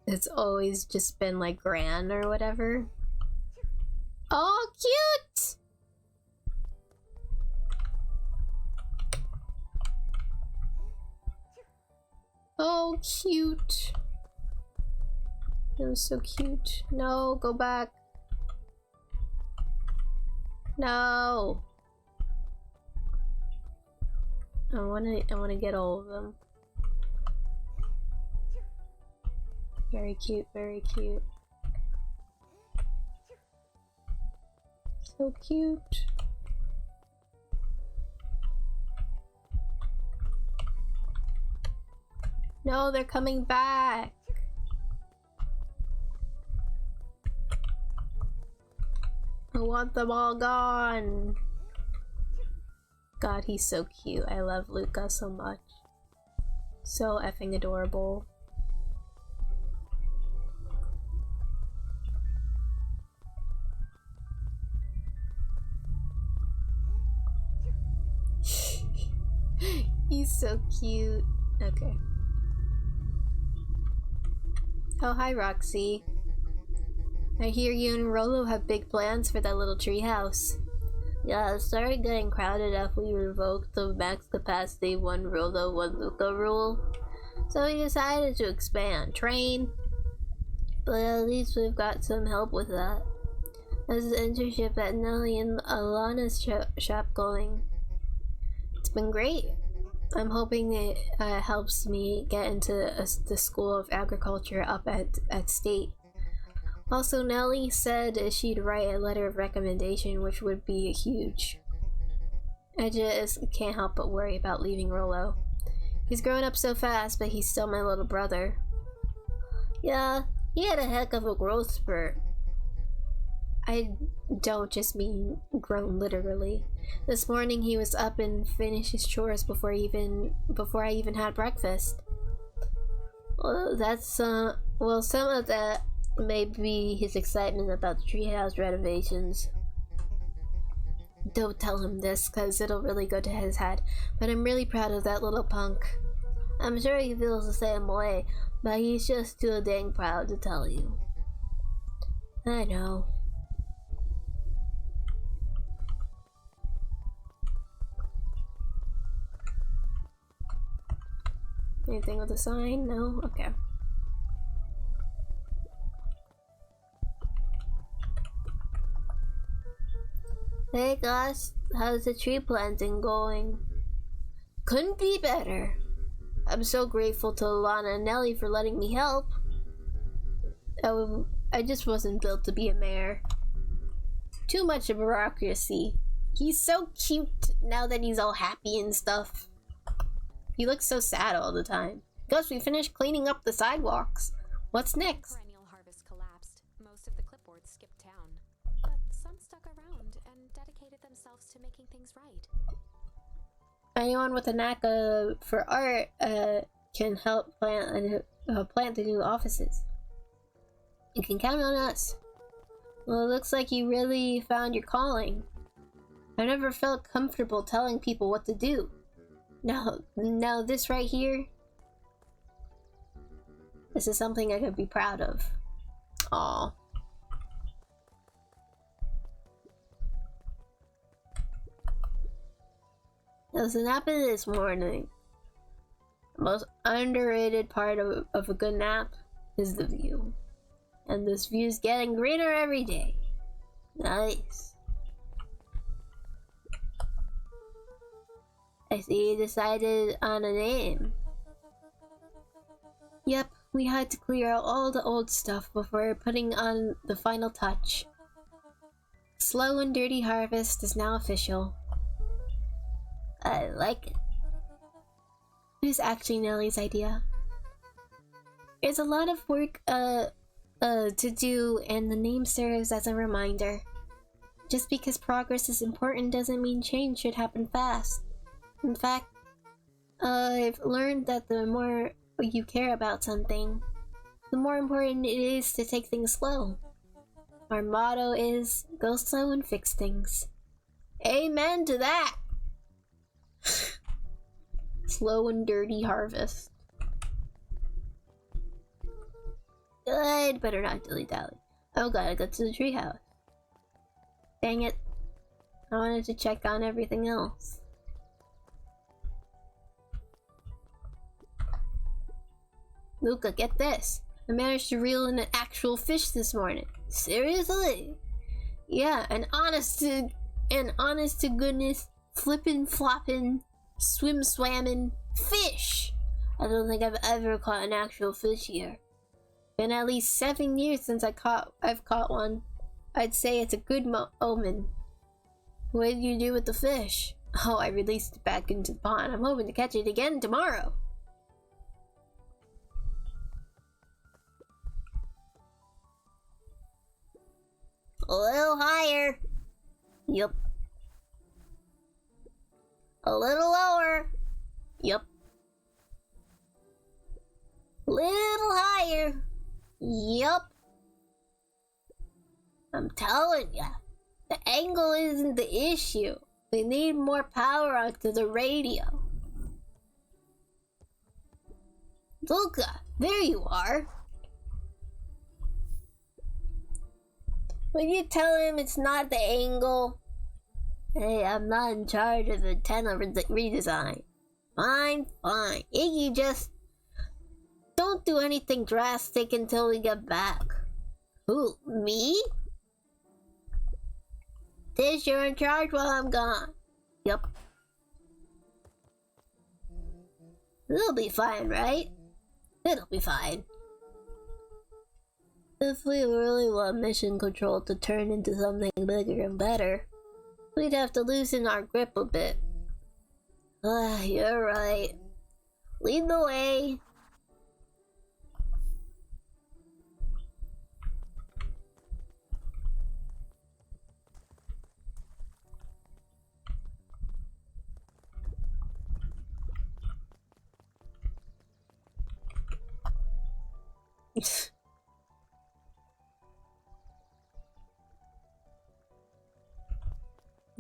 it's always just been like gran or whatever. Oh, cute! Oh, cute. That was so cute. No, go back. No. I wanna get all of them. Very cute, very cute. So cute. No, they're coming back. I want them all gone. God, he's so cute. I love Luca so much. So effing adorable. He's so cute. Okay. Oh, hi, Roxy. I hear you and Rolo have big plans for that little treehouse. Yeah, it started getting crowded after we revoked the max capacity one Rolo, one Luca rule. So we decided to expand. Train. But at least we've got some help with that. There's an internship at Nelly and Alana's shop going. It's been great. I'm hoping it helps me get into the School of Agriculture up at State. Also, Nelly said she'd write a letter of recommendation, which would be huge. I just can't help but worry about leaving Rolo. He's growing up so fast, but he's still my little brother. Yeah, he had a heck of a growth spurt. I don't just mean grown literally. This morning he was up and finished his chores before I even had breakfast. Well, some of that may be his excitement about the treehouse renovations. Don't tell him this, cause it'll really go to his head, but I'm really proud of that little punk. I'm sure he feels the same way, but he's just too dang proud to tell you. I know. Anything with a sign? No? Okay. Hey Gus, how's the tree planting going? Couldn't be better. I'm so grateful to Alana and Nelly for letting me help. I just wasn't built to be a mayor. Too much bureaucracy. He's so cute now that he's all happy and stuff. He looks so sad all the time. Gus, we finished cleaning up the sidewalks. What's next? Perennial harvest collapsed. Most of the clipboards skipped town. But some stuck around and dedicated themselves to making things right. Anyone with a knack for art can help plant the new offices. You can count on us. Well, it looks like you really found your calling. I never felt comfortable telling people what to do. Now this right here, this is something I could be proud of. Aw. Doesn't happen this morning. The most underrated part of a good nap is the view. And this view's getting greener every day. Nice. I see you decided on a name. Yep, we had to clear out all the old stuff before putting on the final touch. Slow and Dirty Harvest is now official. I like it. It was actually Nellie's idea. There's a lot of work to do, and the name serves as a reminder. Just because progress is important doesn't mean change should happen fast. In fact, I've learned that the more you care about something, the more important it is to take things slow. Our motto is, go slow and fix things. Amen to that! Slow and Dirty Harvest. Good, better not dilly-dally. Oh, gotta go to the treehouse. Dang it. I wanted to check on everything else. Luca, get this. I managed to reel in an actual fish this morning. Seriously? Yeah, an honest to goodness, flippin' floppin', swammin' fish. I don't think I've ever caught an actual fish here. Been at least 7 years since I've caught one. I'd say it's a good omen. What did you do with the fish? Oh, I released it back into the pond. I'm hoping to catch it again tomorrow. A little higher. Yup. A little lower. Yup. Little higher. Yup. I'm telling ya, the angle isn't the issue. We need more power onto the radio. Luca, there you are. Will you tell him it's not the angle? Hey, I'm not in charge of the antenna redesign. Fine, fine. Iggy, just don't do anything drastic until we get back. Who, me? Tish, you're in charge while I'm gone. Yup. It'll be fine, right? It'll be fine. If we really want mission control to turn into something bigger and better, we'd have to loosen our grip a bit. You're right. Lead the way.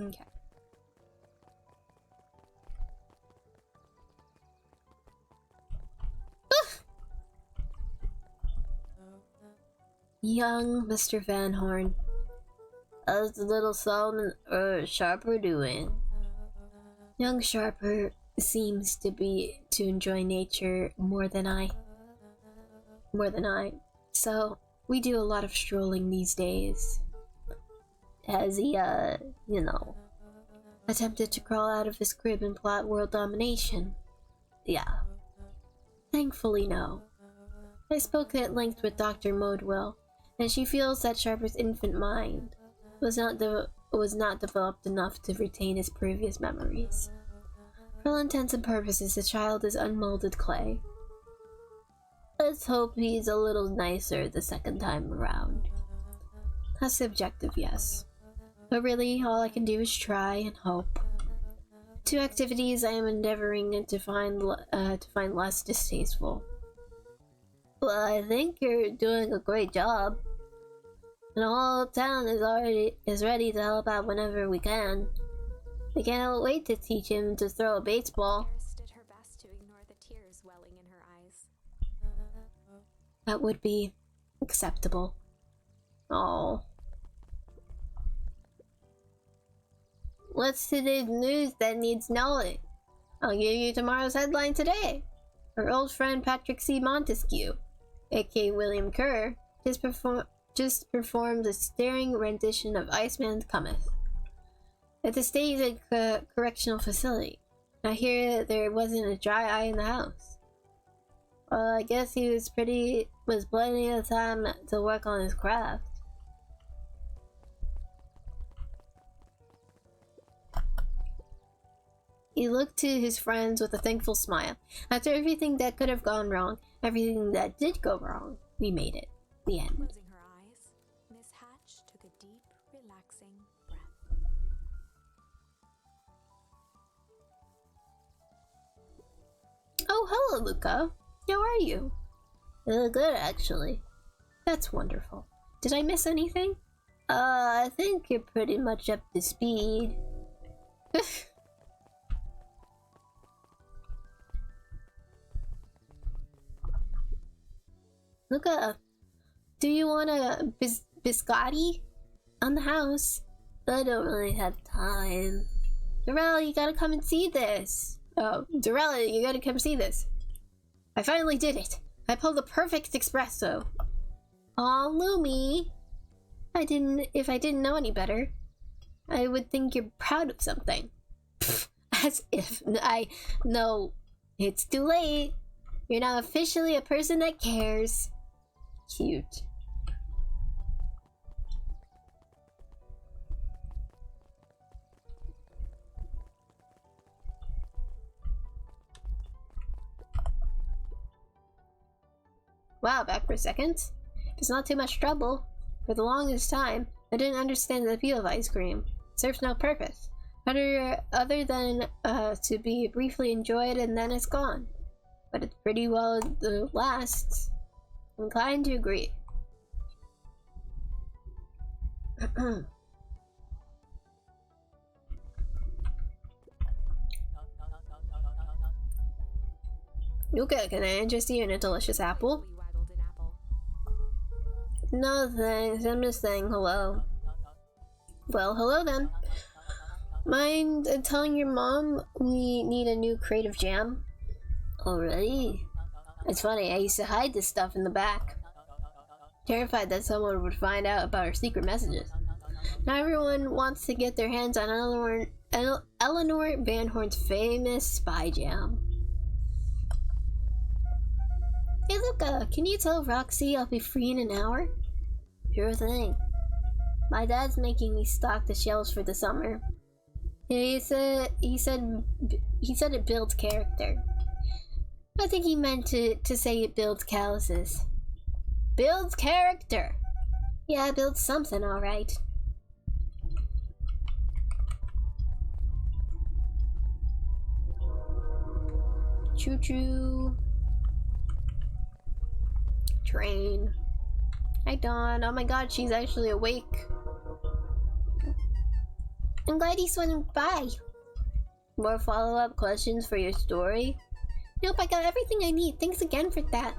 Okay. Young Mr. Van Horn. How's the little Solomon Sharper doing? Young Sharper seems to enjoy nature more than I. So we do a lot of strolling these days. Has he, attempted to crawl out of his crib and plot world domination? Yeah. Thankfully, no. I spoke at length with Dr. Modwell, and she feels that Sharper's infant mind was not developed enough to retain his previous memories. For all intents and purposes, the child is unmolded clay. Let's hope he's a little nicer the second time around. That's subjective, yes. But really, all I can do is try and hope. 2 activities I am endeavoring to find less distasteful. Well, I think you're doing a great job. And all town is ready to help out whenever we can. We can't wait to teach him to throw a baseball. Eris did her best to ignore the tears welling in her eyes. That would be acceptable. Oh. What's today's news that needs knowing? I'll give you tomorrow's headline today. Our old friend Patrick C. Montesquieu, aka William Kerr, just performed a staring rendition of Iceman Cometh at the state correctional facility. I hear there wasn't a dry eye in the house. Well, I guess he was plenty of time to work on his craft. He looked to his friends with a thankful smile. After everything that could have gone wrong, everything that did go wrong, we made it. The end. Closing her eyes, Miss Hatch took a deep, relaxing breath. Oh, hello, Luca. How are you? Good, actually. That's wonderful. Did I miss anything? I think you're pretty much up to speed. Luca, do you want a biscotti on the house? I don't really have time. Darrell, you gotta come and see this. Oh, Darrell, you gotta come see this. I finally did it. I pulled the perfect espresso. Aw, Lumi. If I didn't know any better, I would think you're proud of something. As if no, it's too late. You're now officially a person that cares. Cute. Wow, back for a second. It's not too much trouble. For the longest time, I didn't understand the appeal of ice cream. It serves no purpose, other than to be briefly enjoyed and then it's gone. But it's pretty well lasts. I'm inclined to agree. Luca, can I interest you in a delicious apple? We waggled an apple. No thanks, I'm just saying hello. Well, hello then. Mind telling your mom we need a new crate of jam? Already? It's funny, I used to hide this stuff in the back, terrified that someone would find out about our secret messages. Now everyone wants to get their hands on Eleanor Van Horn's famous spy jam. Hey Luca, can you tell Roxy I'll be free in an hour? Sure thing. My dad's making me stock the shelves for the summer. He said it builds character. I think he meant to say it builds calluses. Builds character! Yeah, it builds something, alright. Choo-choo. Train. Hi, Dawn. Oh my god, she's actually awake. I'm glad you swung by. More follow-up questions for your story? Nope, I got everything I need. Thanks again for that.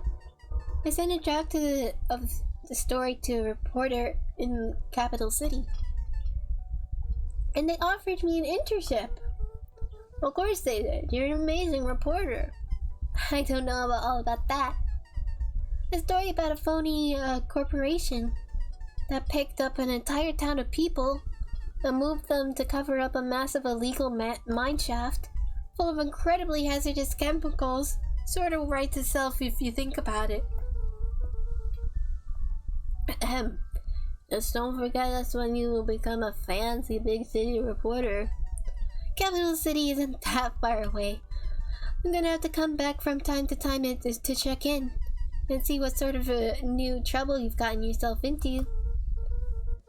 I sent a draft of the story to a reporter in Capital City. And they offered me an internship. Of course they did. You're an amazing reporter. I don't know all about that. A story about a phony corporation that picked up an entire town of people and moved them to cover up a massive illegal mine shaft full of incredibly hazardous chemicals. Sort of writes itself if you think about it. Ahem. Just don't forget that's when you will become a fancy big city reporter. Capital City isn't that far away. I'm gonna have to come back from time to time to check in and see what sort of new trouble you've gotten yourself into.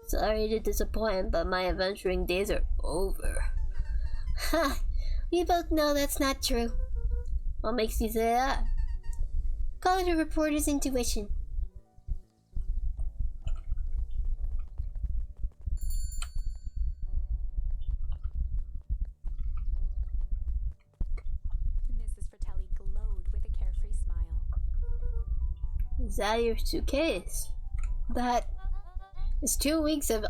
Sorry to disappoint, but my adventuring days are over. Ha! We both know that's not true. What makes you say that? Call it a reporter's intuition. Mrs. Fratelli glowed with a carefree smile. Is that your suitcase? That is 2 weeks of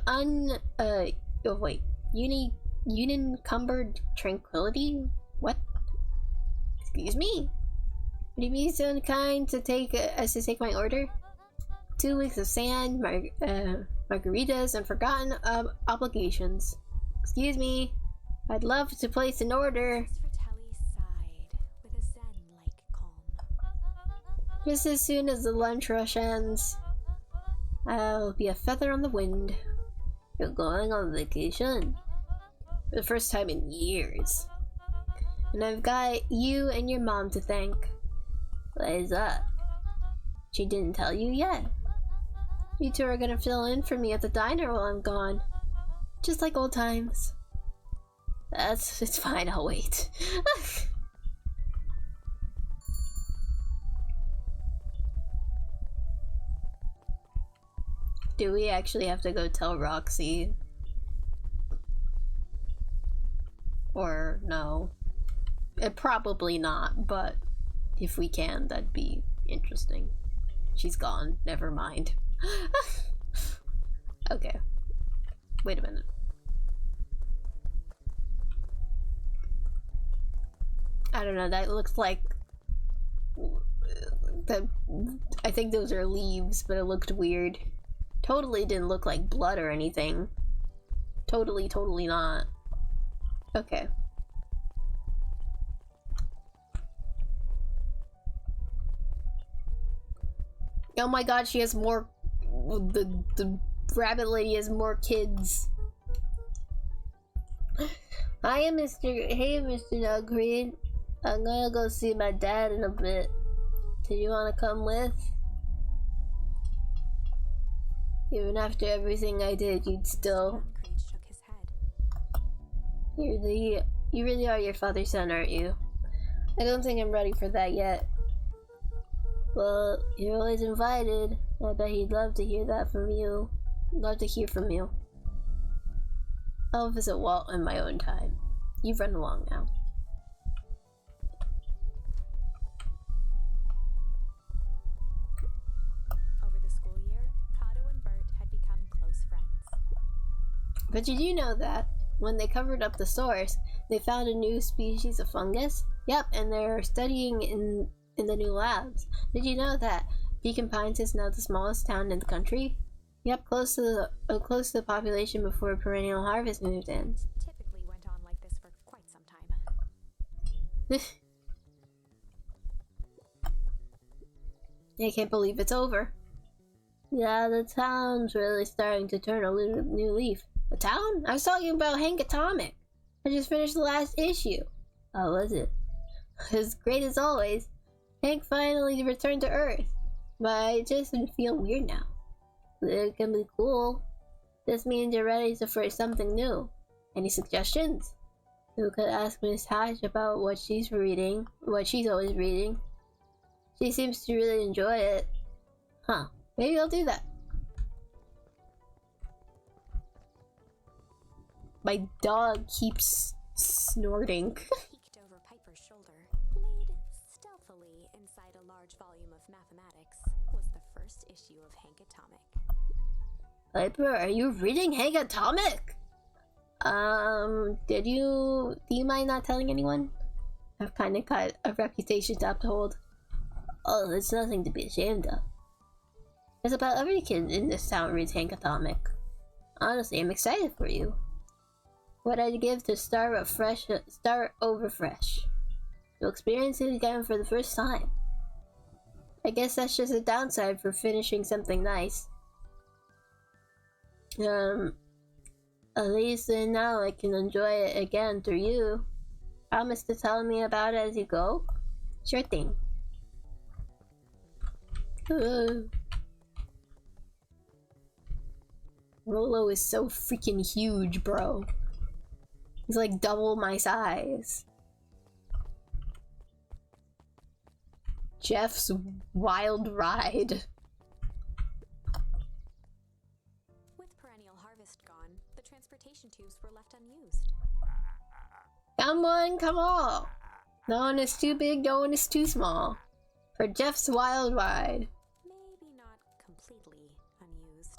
unencumbered tranquility? What? Excuse me? Would you be so kind to take my order? 2 weeks of sand, margaritas, and forgotten obligations. Excuse me. I'd love to place an order. Fratelli sighed with a zen-like calm. Just as soon as the lunch rush ends, I'll be a feather on the wind. You're going on vacation? For the first time in years. And I've got you and your mom to thank. Why is that? She didn't tell you yet. You two are gonna fill in for me at the diner while I'm gone. Just like old times. It's fine, I'll wait. Do we actually have to go tell Roxy? Or no? Probably not, but if we can, that'd be interesting. She's gone, never mind. Okay. Wait a minute. I don't know, that looks like... I think those are leaves, but it looked weird. Totally didn't look like blood or anything. Totally not. Okay. Oh my god, she has more... The rabbit lady has more kids. Hey, Mr. Duggreen. I'm gonna go see my dad in a bit. Do you wanna come with? Even after everything I did, you'd still... Creed shook his head. You really are your father's son, aren't you? I don't think I'm ready for that yet. Well, you're always invited. I bet he'd love to hear that from you. Love to hear from you. I'll visit Walt in my own time. You've run along now. Over the school year, Kato and Bert had become close friends. But did you know that when they covered up the source, they found a new species of fungus? Yep, and they're studying in the new labs. Did you know that Beacon Pines is now the smallest town in the country? Yep, close to the population before Perennial Harvest moved in. Typically went on like this for quite some time. I can't believe it's over. Yeah, the town's really starting to turn a new leaf. A town? I was talking about Hank Atomic. I just finished the last issue. How was it? As great as always. Hank finally returned to Earth. But I just feel weird now. It can be cool. This means you're ready for something new. Any suggestions? You could ask Miss Hatch about what she's reading, what she's always reading. She seems to really enjoy it. Huh, maybe I'll do that. My dog keeps snorting. Peeked over Piper's shoulder, laid stealthily inside a large volume of mathematics, was the first issue of Hank Atomic. Piper, are you reading Hank Atomic? Do you mind not telling anyone? I've kind of got a reputation to uphold. Oh, it's nothing to be ashamed of. It's about every kid in this town reads Hank Atomic. Honestly, I'm excited for you. What I'd give to start over fresh. You'll experience it again for the first time. I guess that's just a downside for finishing something nice. At least now I can enjoy it again through you. Promise to tell me about it as you go? Sure thing. Rolo is so freaking huge, bro. He's like double my size. Jeff's Wild Ride. With Perennial Harvest gone, the transportation tubes were left unused. Come one, come all. No one is too big, no one is too small. For Jeff's Wild Ride. Maybe not completely unused.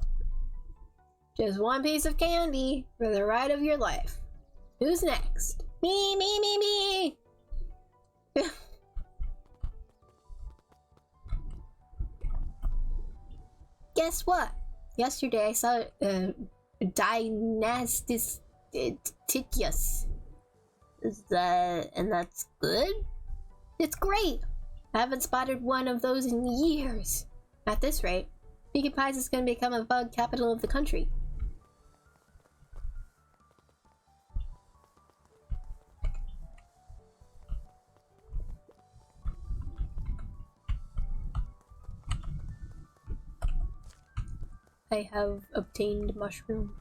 Just one piece of candy for the ride of your life. Who's next? Me! Guess what? Yesterday I saw Dynastis Titius. And that's good? It's great! I haven't spotted one of those in years. At this rate, Peaky Pies is gonna become a bug capital of the country. I have obtained mushroom.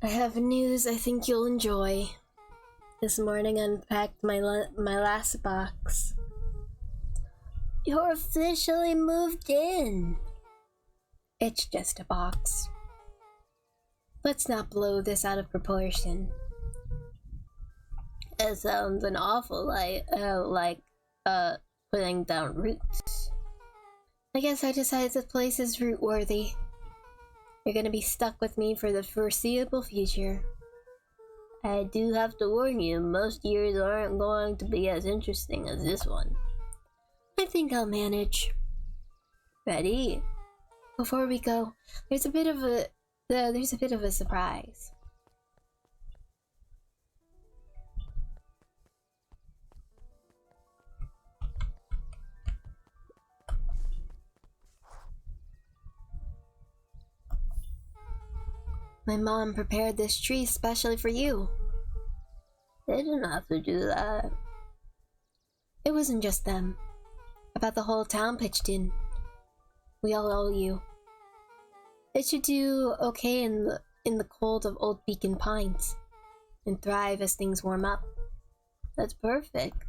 I have news I think you'll enjoy. This morning I unpacked my last box. You're officially moved in. It's just a box. Let's not blow this out of proportion. It sounds an awful like putting down roots. I guess I decided this place is root worthy. You're gonna be stuck with me for the foreseeable future. I do have to warn you, most years aren't going to be as interesting as this one. I think I'll manage. Ready? Before we go, there's a bit of a surprise. My mom prepared this tree especially for you. They didn't have to do that. It wasn't just them. About the whole town pitched in. We all owe you. It should do okay in the cold of Old Beacon Pines, and thrive as things warm up. That's perfect.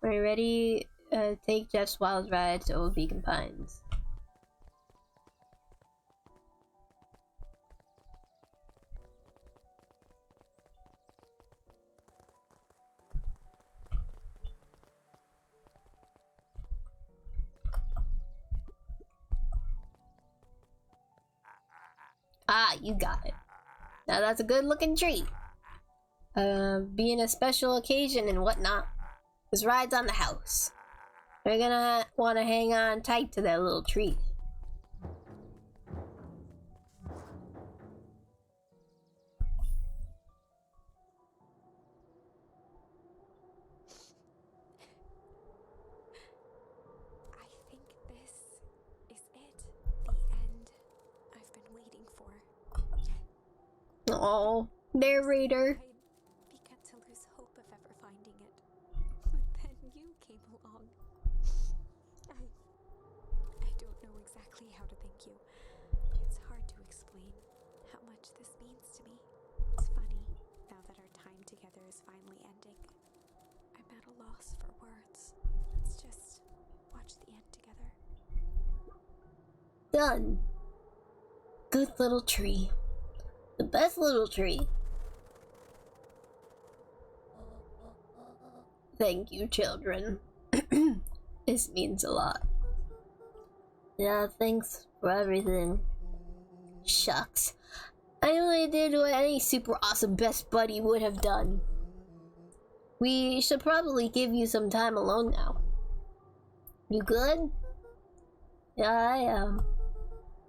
Are you ready? Take Jeff's wild ride to Old Beacon Pines. Ah, you got it. Now that's a good looking tree. Being a special occasion and whatnot, this ride's on the house. You're gonna want to hang on tight to that little tree. I think this is it. The end I've been waiting for. Oh, narrator. I began to lose hope of ever finding it. But then you came along. I don't know exactly how to thank you. It's hard to explain how much this means to me. It's funny, now that our time together is finally ending. I'm at a loss for words. Let's just watch the end together. Done. Good little tree. The best little tree. Thank you, children. This means a lot. Yeah, thanks for everything. Shucks. I only did what any super awesome best buddy would have done. We should probably give you some time alone now. You good? Yeah, I am.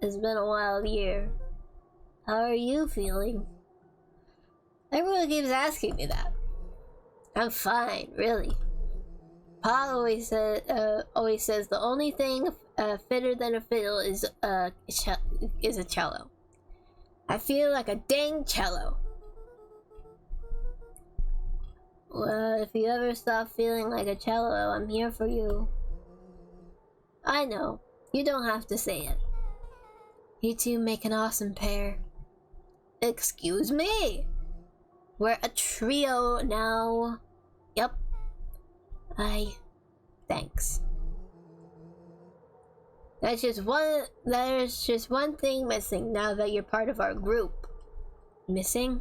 It's been a wild year. How are you feeling? Everyone keeps asking me that. I'm fine, really. Pa always says the only thing fitter than a fiddle is a cello. I feel like a dang cello. Well, if you ever stop feeling like a cello, I'm here for you. I know, you don't have to say it. You two make an awesome pair. Excuse me? We're a trio now. Yep. Thanks. There's just one thing missing now that you're part of our group. Missing?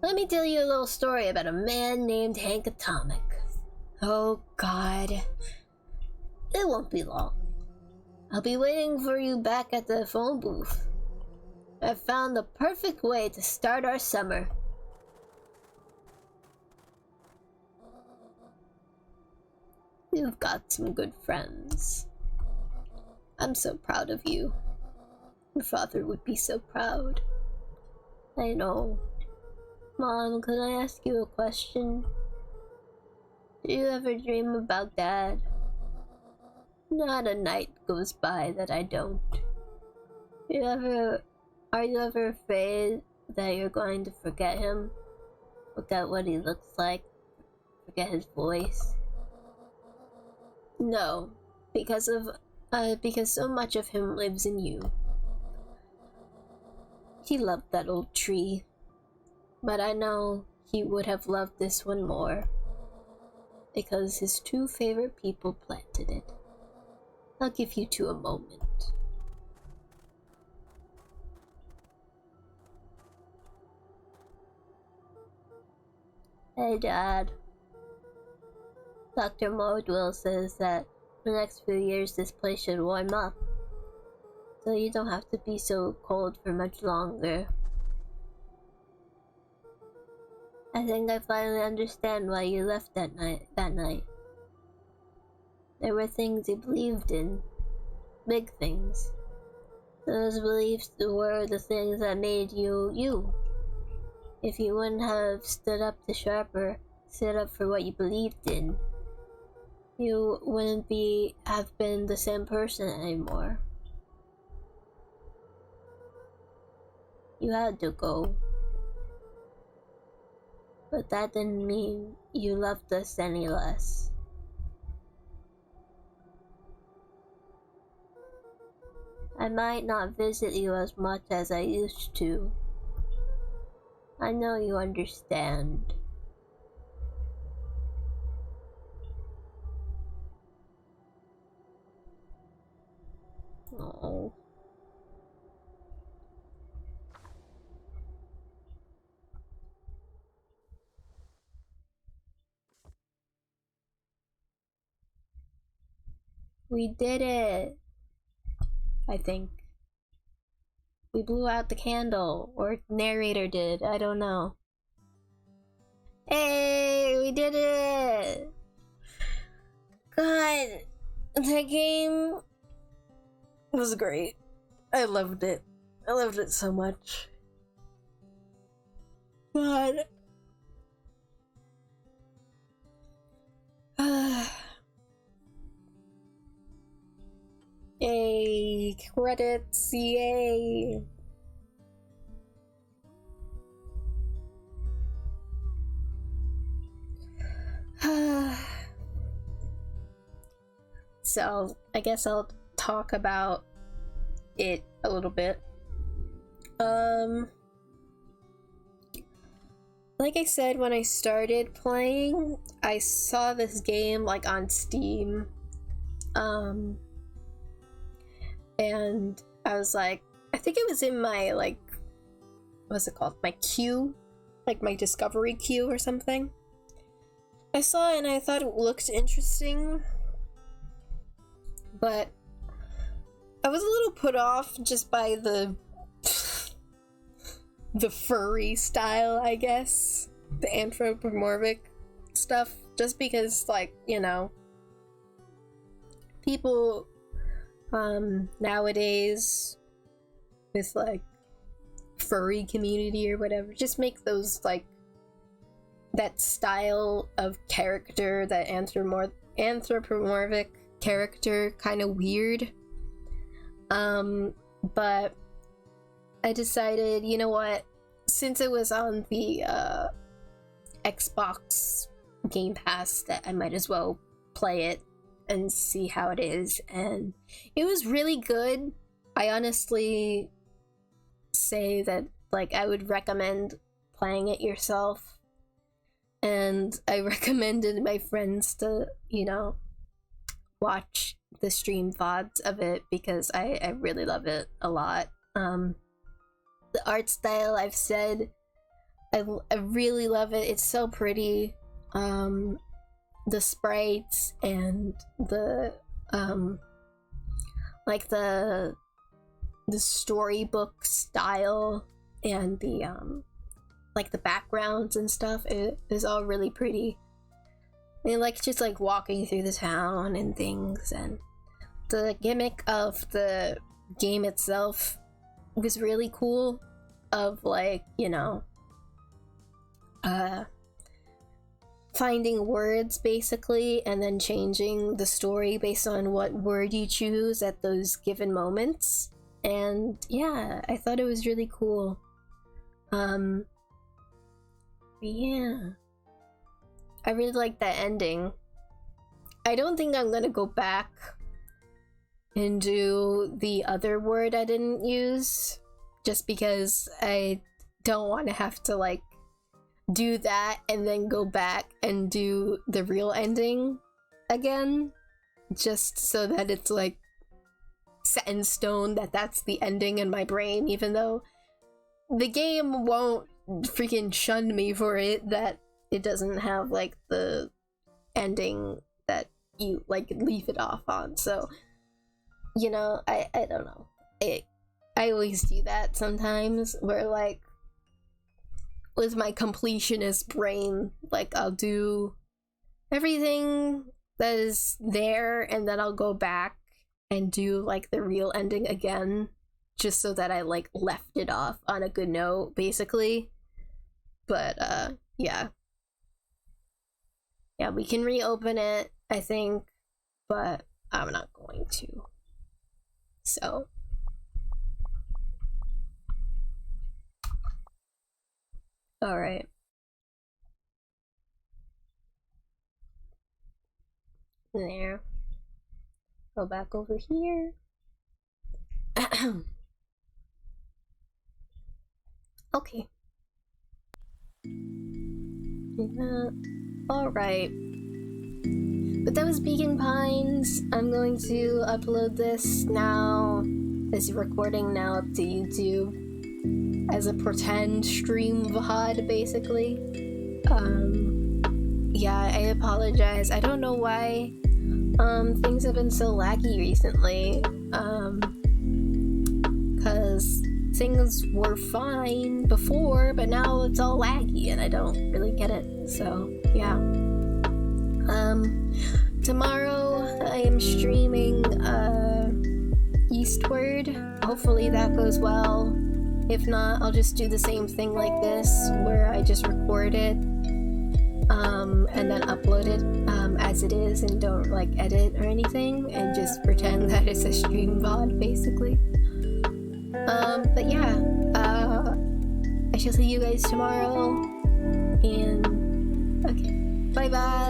Let me tell you a little story about a man named Hank Atomic. Oh god. It won't be long. I'll be waiting for you back at the phone booth. I've found the perfect way to start our summer. You've got some good friends. I'm so proud of you. Your father would be so proud. I know. Mom, could I ask you a question? Do you ever dream about Dad? Not a night goes by that I don't. Are you ever afraid that you're going to forget him? Forget what he looks like? Forget his voice? No, because so much of him lives in you. He loved that old tree, but I know he would have loved this one more, because his two favorite people planted it. I'll give you two a moment. Hey, Dad. Dr. Mordwell says that the next few years this place should warm up, so you don't have to be so cold for much longer. I think I finally understand why you left that night. There were things you believed in. Big things. Those beliefs were the things that made you, you. If you wouldn't have stood up to Sharper, stood up for what you believed in, you wouldn't have been the same person anymore. You had to go. But that didn't mean you loved us any less. I might not visit you as much as I used to. I know you understand. Oh. We did it! I think. We blew out the candle, or narrator did, I don't know. Hey, we did it! God, that game was great. I loved it. I loved it so much. God. Yay, credits, yay. So, I guess I'll talk about it a little bit. Like I said, when I started playing, I saw this game like on Steam. And I was like, I think it was in my like, what's it called? My queue, like my discovery queue or something. I saw it and I thought it looked interesting, but I was a little put off just by the furry style, I guess, the anthropomorphic stuff, just because, like, you know, people nowadays with like furry community or whatever just make those like that style of character, that anthropomorphic character, kind of weird. But I decided, you know what, since it was on the Xbox Game Pass, that I might as well play it and see how it is, and it was really good. I honestly say that, like, I would recommend playing it yourself, and I recommended my friends to, you know, watch the stream VODs of it because I really love it a lot. The art style, I've said, I really love it. It's so pretty. The sprites and the like the storybook style and the like the backgrounds and stuff, it is all really pretty. And like just like walking through the town and things, and the gimmick of the game itself was really cool, of like, you know, finding words basically and then changing the story based on what word you choose at those given moments. And yeah, I thought it was really cool. Yeah, I really like that ending. I don't think I'm gonna go back and do the other word I didn't use, just because I don't want to have to like do that and then go back and do the real ending again, just so that it's like set in stone that that's the ending in my brain, even though the game won't freaking shun me for it, that it doesn't have like the ending that you like leave it off on. So, you know, I don't know, I always do that sometimes, where like with my completionist brain, like I'll do everything that is there and then I'll go back and do like the real ending again, just so that I like left it off on a good note, basically. But yeah, we can reopen it, I think, but I'm not going to. So all right. There. Go back over here. Okay. Yeah. All right. But that was Beacon Pines. I'm going to upload this now, this recording now, up to YouTube as a pretend stream VOD, basically. Yeah, I apologize. I don't know why things have been so laggy recently. Cause things were fine before, but now it's all laggy and I don't really get it. So yeah. Tomorrow I am streaming Eastward. Hopefully that goes well. If not, I'll just do the same thing like this, where I just record it and then upload it as it is, and don't like edit or anything, and just pretend that it's a stream VOD, basically. But yeah, I shall see you guys tomorrow, and okay, bye bye.